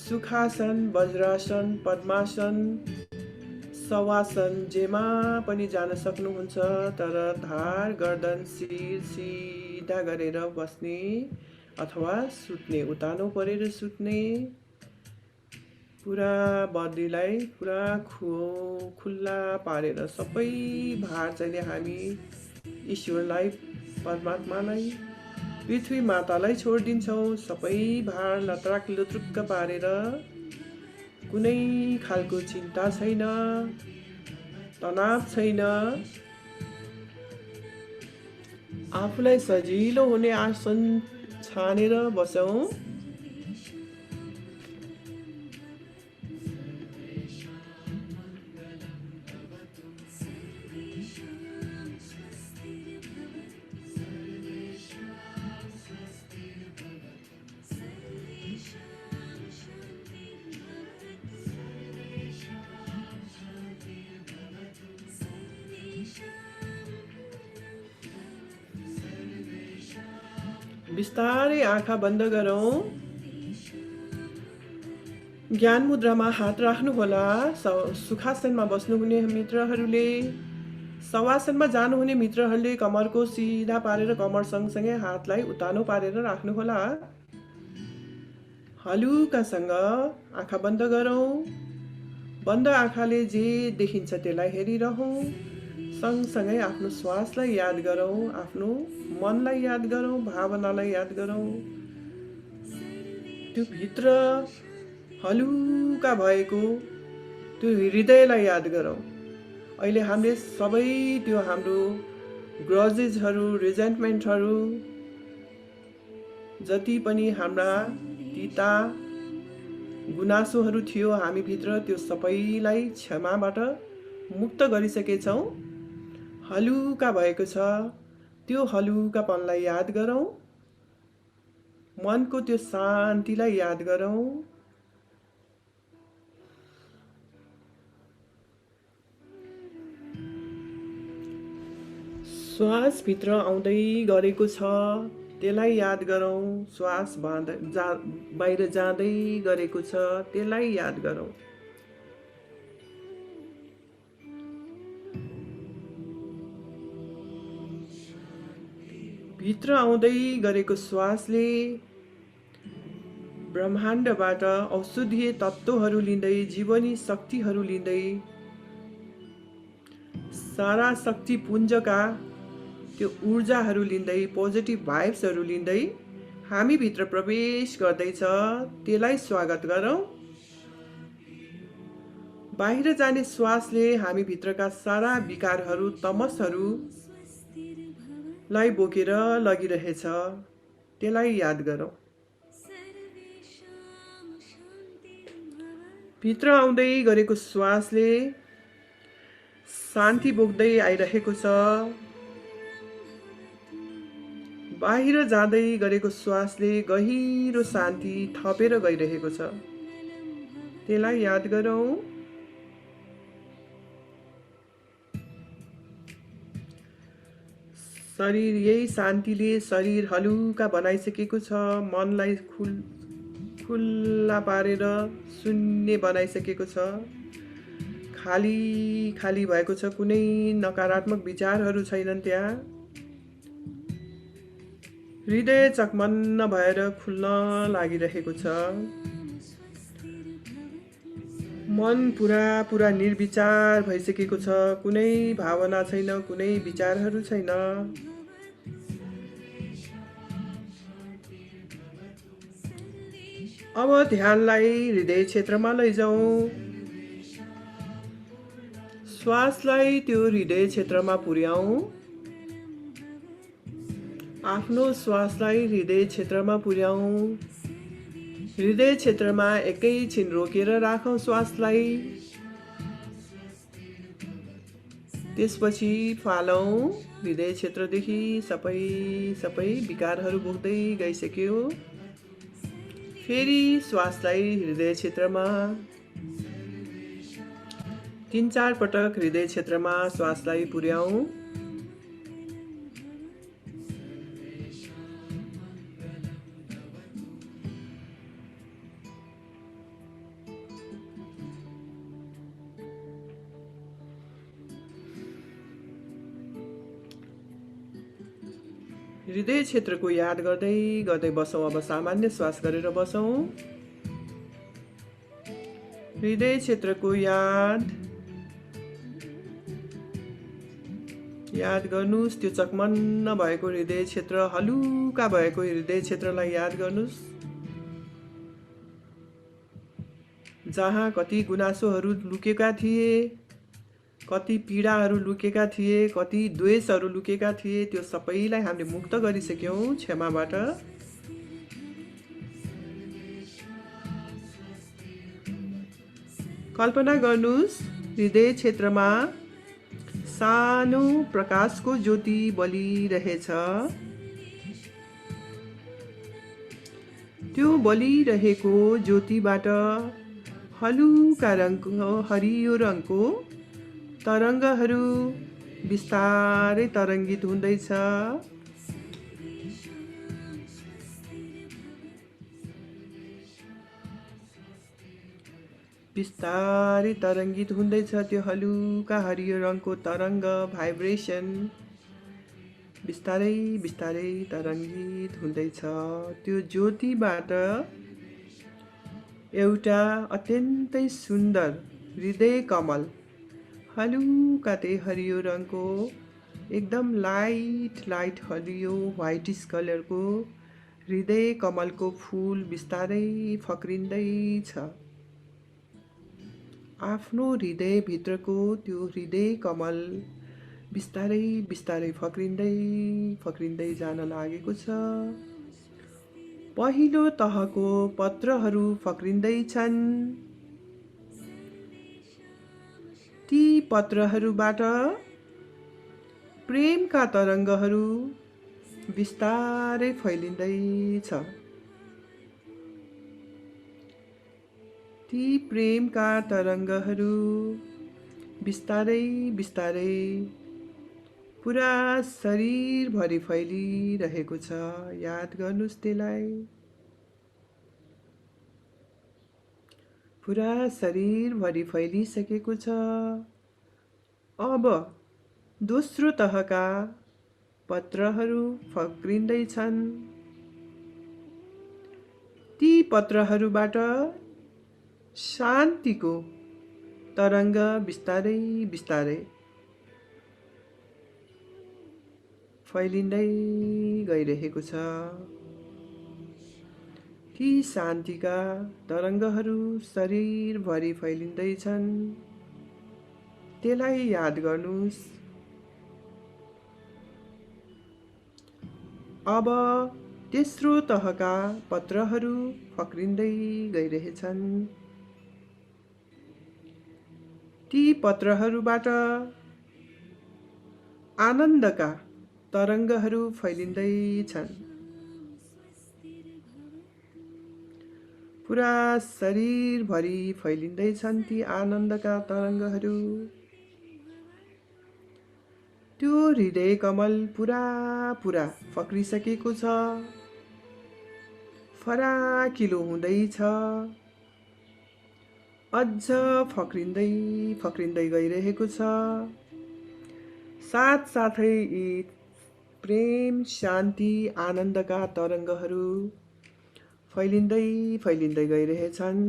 सुखासन, वज्रासन, पद्मासन, शवासन जेमा पनि जान सक्नुहुन्छ। तर धार गर्दन शिर सिधा गरेर बस्ने अथवा सुत्ने, उत्तानो परेर सुत्ने। पुरा बडीलाई पुरा खुल्ला पारेर सबै भार चाहिँ हामी ईश्वरलाई, परमात्मालाई, पृथ्वी मातालाई छोडिदिन्छौँ। सबै भार लत्राक लुत्रुक्क पारेर, कुनै खालको चिन्ता छैन, तनाव छैन। आफूलाई सजिलो हुने आसन छानेर बसौँ। बिस्तारै आँखा बन्द गरौँ। ज्ञान मुद्रामा हात राख्नुहोला। सुखासनमा बस्नुहुने मित्रहरूले, शवासनमा जानुहुने मित्रहरूले कमरको सिधा पारेर कमर सँगसँगै हातलाई उत्तानो पारेर राख्नुहोला। हलुकासँग आँखा बन्द गरौँ। बन्द आँखाले जे देखिन्छ त्यसलाई हेरिरहौँ। सँगसँगै आफ्नो श्वासलाई याद गरौँ, आफ्नो मनलाई याद गरौँ, भावनालाई याद गरौँ। त्यो भित्र हलुका भएको त्यो हृदयलाई याद गरौँ। अहिले हामीले सबै त्यो हाम्रो ग्रजेसहरू, रिजेन्टमेन्टहरू, जति पनि हाम्रा तिता गुनासोहरू थियो हामीभित्र, त्यो सबैलाई क्षमाबाट मुक्त गरिसकेछौँ। हलुका भएको छ, त्यो हलुकापनलाई याद गरौँ। मनको त्यो शान्तिलाई याद गरौँ। श्वास भित्र आउँदै गरेको छ, त्यसलाई याद गरौँ। श्वास बाहिर जाँदै गरेको छ, त्यसलाई याद गरौँ। भित्र आउँदै गरेको श्वासले ब्रह्माण्डबाट औषधीय तत्त्वहरू लिँदै, जीवनी शक्तिहरू लिँदै, सारा शक्ति पुञ्जका त्यो ऊर्जाहरू लिँदै, पोजिटिभ भाइब्सहरू लिँदै हामी भित्र प्रवेश गर्दैछ। त्यसलाई स्वागत गरौँ। बाहिर जाने श्वासले हामी भित्रका सारा विकारहरू, तमसहरू लाई बोकेर लगिरहेछ। त्यसलाई याद गरौँ। भित्र आउँदै गरेको श्वासले शान्ति बोक्दै आइरहेको छ। बाहिर जाँदै गरेको श्वासले गहिरो शान्ति थपेर गइरहेको छ। त्यसलाई याद गरौँ। शरीर, यही शान्तिले शरीर हलुका बनाइसकेको छ। मनलाई खुल्ला पारेर शून्य बनाइसकेको छ। खाली खाली भएको छ, कुनै नकारात्मक विचारहरू छैनन् त्यहाँ। हृदय चकमन्न भएर खुल्न लागिरहेको छ। मन पुरा निर्विचार भइसकेको छ, कुनै भावना छैन, कुनै विचारहरू छैन। अब ध्यानलाई हृदय क्षेत्रमा लैजाउँ। श्वासलाई त्यो हृदय क्षेत्रमा पुर्याउँ। आफ्नो श्वासलाई हृदय क्षेत्रमा पुर्याउँ। हृदय क्षेत्रमा एकैछिन रोकेर राखौँ श्वासलाई। त्यसपछि फालौँ। हृदय क्षेत्रदेखि सबै विकारहरू बोक्दै गइसक्यो। फेरि श्वासलाई हृदय क्षेत्रमा 3-4 पटक हृदय क्षेत्रमा श्वासलाई पुर्याउँ। हृदय क्षेत्रको याद गर्दै गर्दै बसौँ। अब सामान्य श्वास गरेर बसौँ। हृदय क्षेत्रको याद गर्नुस्। त्यो चकमन्न भएको हृदय क्षेत्र, हलुका भएको हृदय क्षेत्रलाई याद गर्नुस्। जहाँ कति गुनासोहरू लुकेका थिए, कति पीडाहरू लुकेका थिए, कति द्वेषहरू लुकेका थिए, त्यो सबैलाई हामीले मुक्त गरिसक्यौँ क्षमाबाट। कल्पना गर्नुस् हृदय क्षेत्रमा सानो प्रकाशको ज्योति बलिरहेछ। त्यो बलिरहेको ज्योतिबाट हलुका रङको, हरियो रङको तरङ्गहरू बिस्तारै तरङ्गित हुँदैछ। बिस्तारै तरङ्गित हुँदैछ त्यो हलुका हरियो रङको तरङ्ग, भाइब्रेसन बिस्तारै बिस्तारै तरङ्गित हुँदैछ। त्यो ज्योतिबाट एउटा अत्यन्तै सुन्दर हृदय कमल, हलुका त्यही हरियो रङको, एकदम लाइट हरियो व्हाइटिस कलरको हृदय कमलको फुल बिस्तारै फक्रिँदैछ। आफ्नो हृदयभित्रको त्यो हृदय कमल बिस्तारै बिस्तारै फक्रिँदै जान लागेको छ। पहिलो तहको पत्रहरू फक्रिँदैछन्। ती पत्रहरूबाट प्रेमका तरङ्गहरू बिस्तारै फैलिँदैछ। ती प्रेमका तरङ्गहरू बिस्तारै बिस्तारै पुरा शरीरभरि फैलिरहेको छ। याद गर्नुस् त्यसलाई। पुरा शरीरभरि फैलिसकेको छ। अब दोस्रो तहका पत्रहरू फक्रिँदैछन्। ती पत्रहरूबाट शान्तिको तरङ्ग बिस्तारै बिस्तारै फैलिँदै गइरहेको छ। ती शान्तिका तरङ्गहरू शरीरभरि फैलिँदैछन्। त्यसलाई याद गर्नुस्। अब तेस्रो तहका पत्रहरू फक्रिँदै गइरहेछन्। ती पत्रहरूबाट आनन्दका तरङ्गहरू फैलिँदैछन्। पुरा शरीरभरि फैलिँदैछन् ती आनन्दका तरङ्गहरू। त्यो हृदय कमल पुरा फक्रिसकेको छ। फराकिलो हुँदैछ, अझ फक्रिँदै फक्रिँदै गइरहेको छ। साथसाथै यी प्रेम, शान्ति, आनन्दका तरङ्गहरू फैलिँदै फैलिँदै गइरहेछन्।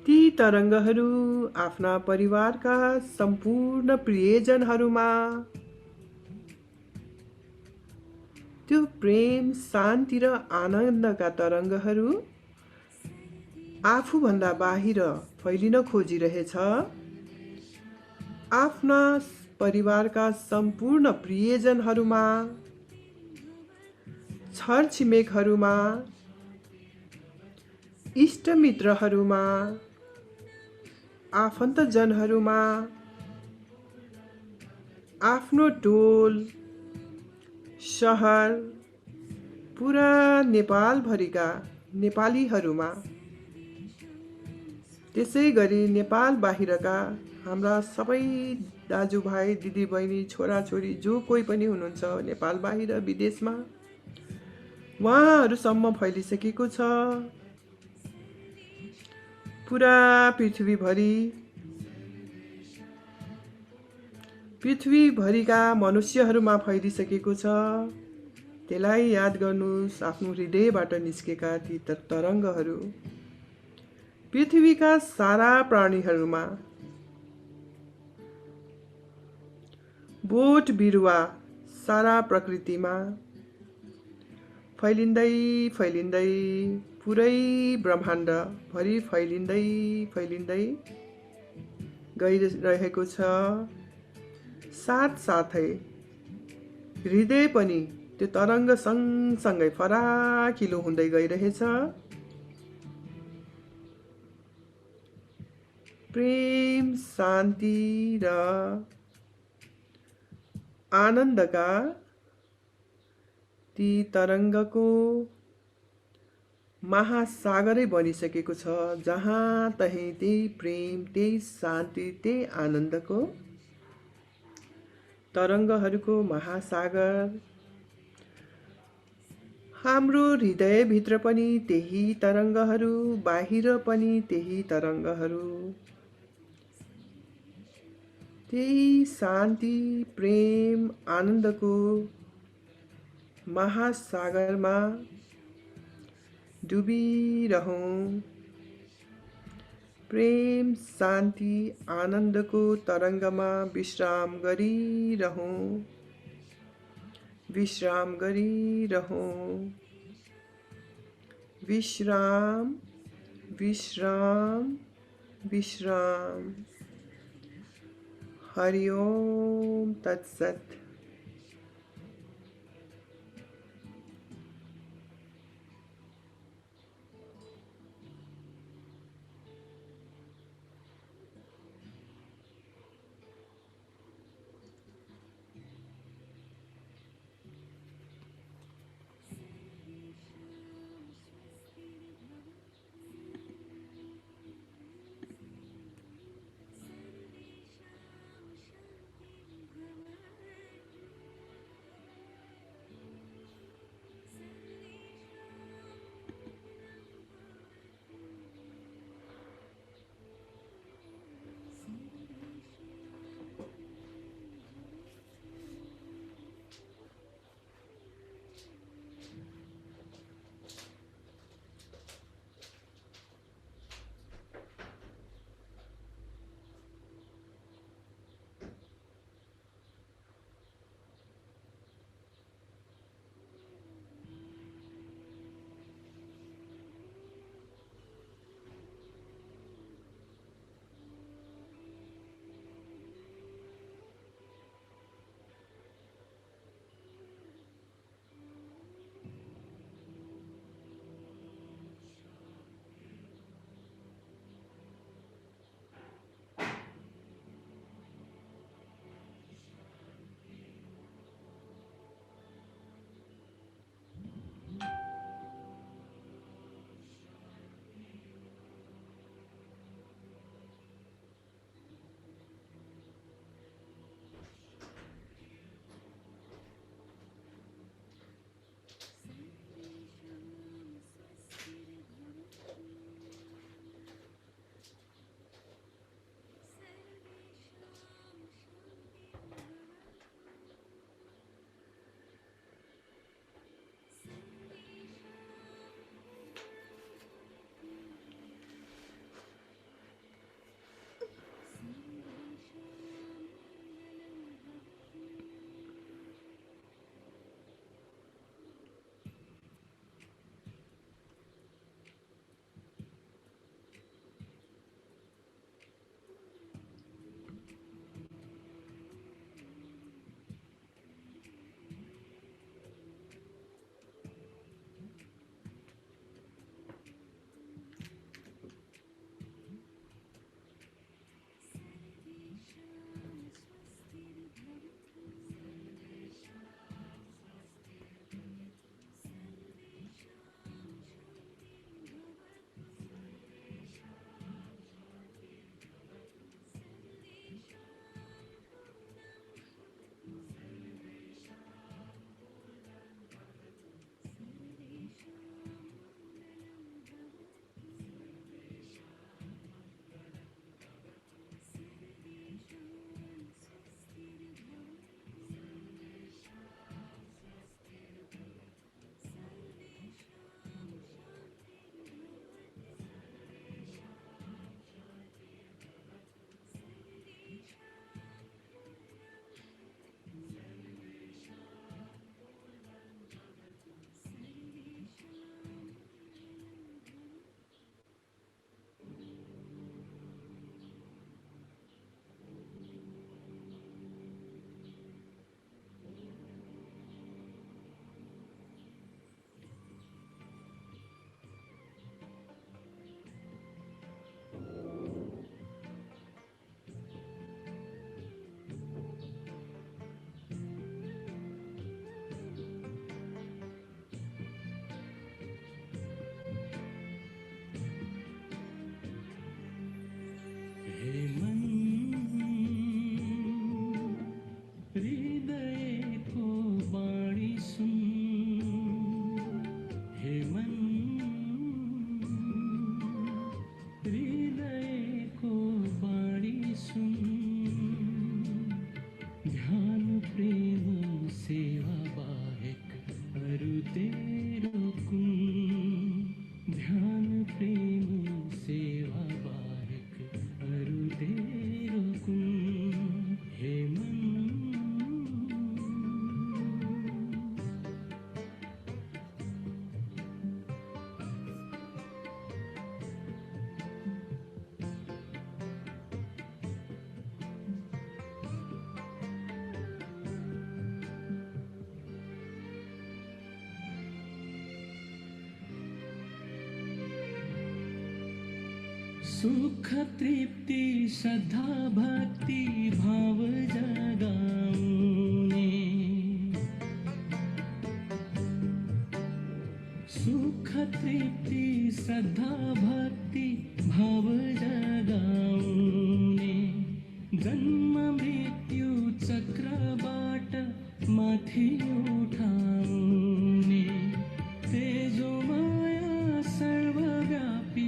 ती तरङ्गहरू आफ्ना परिवारका सम्पूर्ण प्रियजनहरूमा त्यो प्रेम, शान्ति र आनन्दका तरङ्गहरू आफूभन्दा बाहिर फैलिन खोजिरहेछ। आफ्ना परिवारका सम्पूर्ण प्रियजनहरूमा, छरछिमेकहरूमा, इष्टमित्रहरूमा, आफन्तजनहरूमा, आफ्नो टोल, सहर, पुरा नेपालभरिका नेपालीहरूमा, त्यसै गरी नेपाल बाहिरका हाम्रा सबै दाजुभाइ, दिदीबहिनी, छोराछोरी जो कोही पनि हुनुहुन्छ नेपाल बाहिर विदेशमा, उहाँहरूसम्म फैलिसकेको छ। पुरा पृथ्वीभरिका मनुष्यहरूमा फैलिसकेको छ। त्यसलाई याद गर्नुहोस्, आफ्नो हृदयबाट निस्केका ती तरङ्गहरू पृथ्वीका सारा प्राणीहरूमा, बोट बिरुवा, सारा प्रकृतिमा फैलिँदै फैलिँदै पुरै ब्रह्माण्डभरि फैलिँदै फैलिँदै गइरहेको छ। साथसाथै हृदय पनि त्यो तरङ्ग सँगसँगै फराकिलो हुँदै गइरहेछ। प्रेम, शान्ति र आनन्दका ती तरङ्गको महासागरै बनिसकेको छ। जहाँ तहीँ त्यही प्रेम, त्यही शान्ति, त्यही आनन्दको तरङ्गहरूको महासागर। हाम्रो हृदयभित्र पनि त्यही तरङ्गहरू, बाहिर पनि त्यही तरङ्गहरू, त्यही शान्ति, प्रेम, आनन्दको महासागरमा डुबिरहौँ। प्रेम, शान्ति, आनन्दको तरङ्गमा विश्राम गरिरहौँ। विश्राम गरिरहौँ। विश्राम, विश्राम, विश्राम। हरि ओम तत्सत। प्रेम सेवा बाहेक अरु तेरो कुन हे मन सुख तृप्ति श्रद्धा भक्ति भाव जगाउने सुख तृप्ति श्रद्धा भक्ति भाव जगाउने जन्म मृत्यु चक्रबाट माथि उठाउने तेजो माया सर्वव्यापी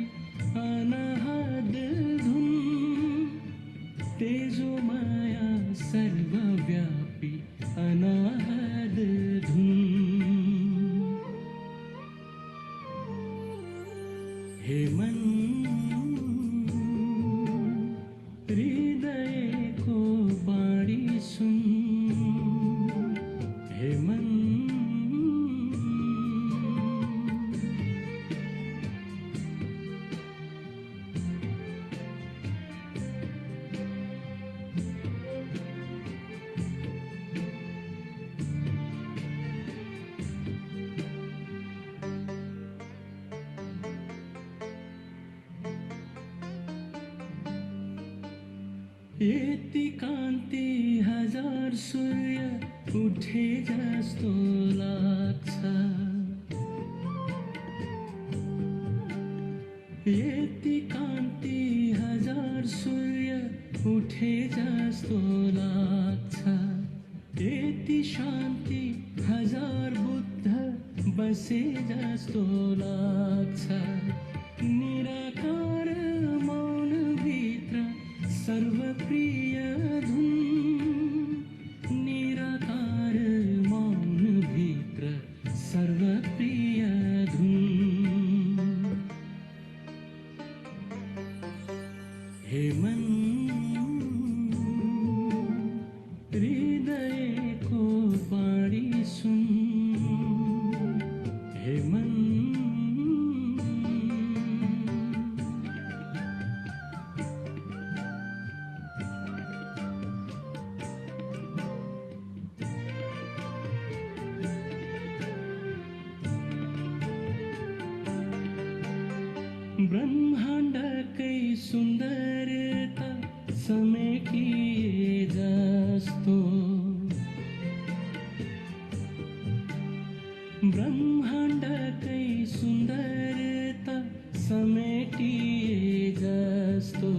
अनाहद धुन तेजो माया सर्वव्यापी अनाहद धुन हे मन हृदय को बाणी सुन हे मन यति कान्ति हजार सूर्य उठे जस्तो लाग्छ यति कान्ति हजार सूर्य उठे जस्तो लाग्छ यति शान्ति हजार बुद्ध बसे जस्तो लाग्छ निराकार मौन भित्र सर्वप्रिय धुन निराकार मौन भित्र सर्वप्रिय धुन हे मन हृदय को बाणी सुन हे मन ब्रह्माण्डकै सुन्दरता समेटिए जस्तो ब्रह्माण्डकै सुन्दरता समेटिए जस्तो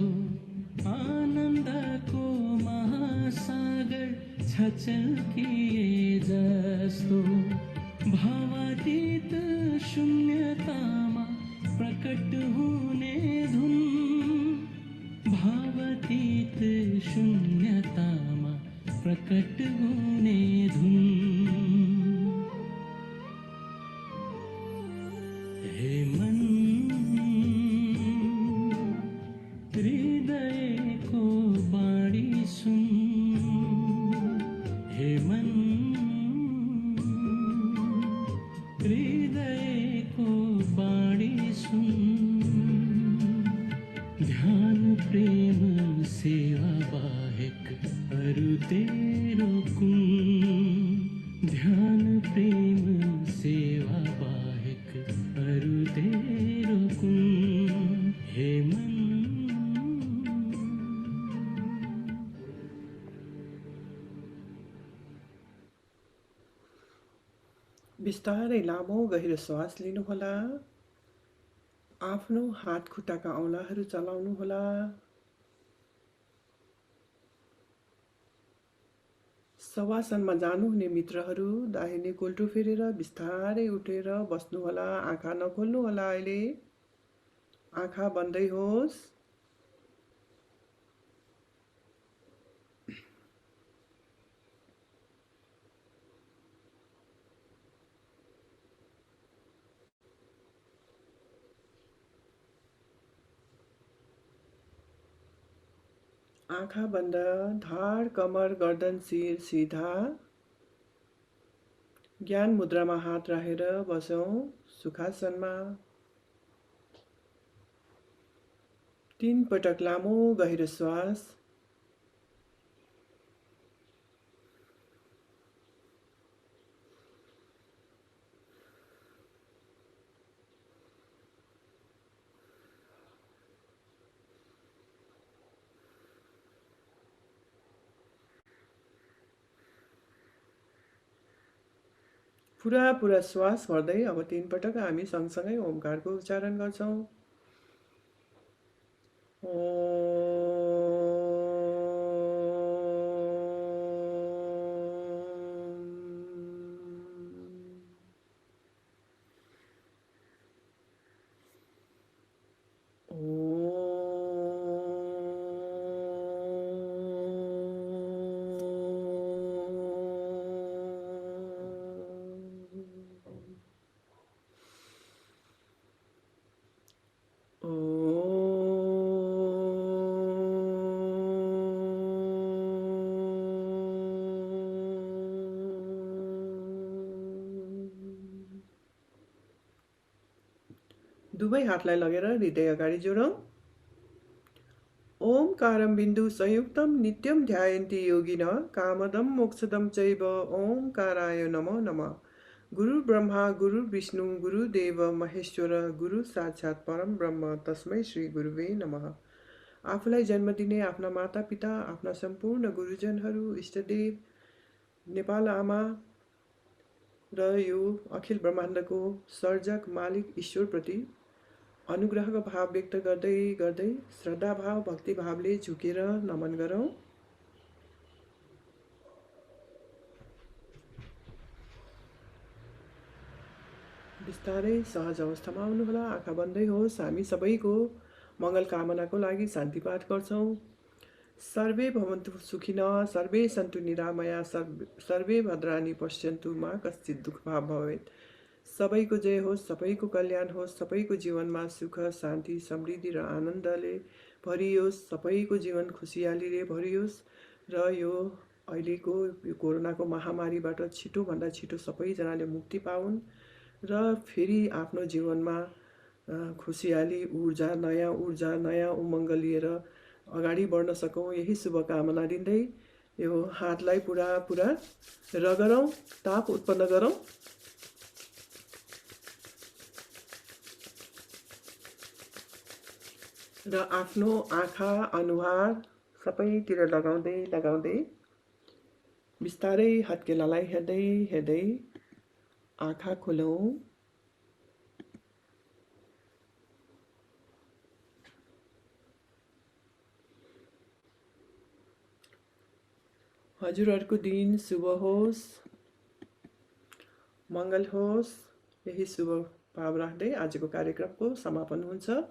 आनन्दको महासागर छचल्किए जस्तो भावातीत शून्यतामा प्रकट हुने धुन भावातीत शून्यतामा प्रकट हुने धुन हे मन हृदय को बाणी सुन हे मन हृदय को बाणी सुन ध्यान प्रेम सेवा बाहेक अरु तेरो कुन ध्यान प्रेम सेवा बाहेक अरु तेरो कुन हे मन बिस्तारै लामो गहिरो श्वास लिनुहोला आफ्नो हात खुट्टाका औँलाहरू चलाउनुहोला शवासनमा जानुहुने मित्रहरू दाहिने कोल्टो फेरेर बिस्तारै उठेर बस्नुहोला आँखा नखोल्नुहोला अहिले आँखा बन्दै होस् आँखा बन्द, ढाड कमर गर्दन शिर सिधा। ज्ञान मुद्रामा हात राखेर बसौँ सुखासनमा। 3 पटक लामो गहिरो श्वास। पुरा श्वास भर्दै अब 3 पटक हामी सँगसँगै ओमकारको उच्चारण गर्छौँ। दुवै हातलाई लगेर हृदय अगाडि जोडौँ। ओमकारं बिन्दु संयुक्तं नित्यं ध्यायन्ति योगिनः कामदं मोक्षदं चैव ओमकाराय नमो नमः। गुरु ब्रह्मा गुरु विष्णु गुरुदेव महेश्वर गुरु साक्षात् परम ब्रह्म तस्मै श्री गुरुवे नमः। आफूलाई जन्म दिने आफ्ना मातापिता, आफ्ना सम्पूर्ण गुरुजनहरू, इष्टदेव, नेपाल आमा र यो अखिल ब्रह्माण्डको सर्जक मालिक ईश्वरप्रति अनुग्रहको भाव व्यक्त गर्दै गर्दै श्रद्धाभाव भक्तिभावले झुकेर नमन गरौँ। बिस्तारै सहज अवस्थामा आउनुहोला। आँखा बन्दै होस्। हामी सबैको मङ्गल कामनाको लागि शान्ति पाठ गर्छौँ। सर्वे भवन्तु सुखिनः, सर्वे सन्तु निरामया, सर्वे भद्राणि पश्यन्तु, मा कश्चित् दुःखभाग् भवेत्। सबैको जय होस्, सबैको कल्याण होस्, सबैको जीवनमा सुख शान्ति समृद्धि र आनन्दले भरियोस्, सबैको जीवन खुसियालीले भरियोस् र यो अहिलेको यो कोरोनाको महामारीबाट छिटोभन्दा छिटो सबैजनाले मुक्ति पाउन् र फेरि आफ्नो जीवनमा खुसियाली ऊर्जा नयाँ उमङ्ग लिएर अगाडि बढ्न सकौँ, यही शुभकामना दिँदै यो हातलाई पुरा रगरौँ, ताप उत्पन्न गरौँ। र आफ्नो आँखा अनुहार सबैतिर लगाउँदै बिस्तारै हत्केलालाई हेर्दै आँखा खोलौँ। हजुरहरूको दिन शुभ होस्, मङ्गल होस्, यही शुभ भाव राख्दै आजको कार्यक्रमको समापन हुन्छ।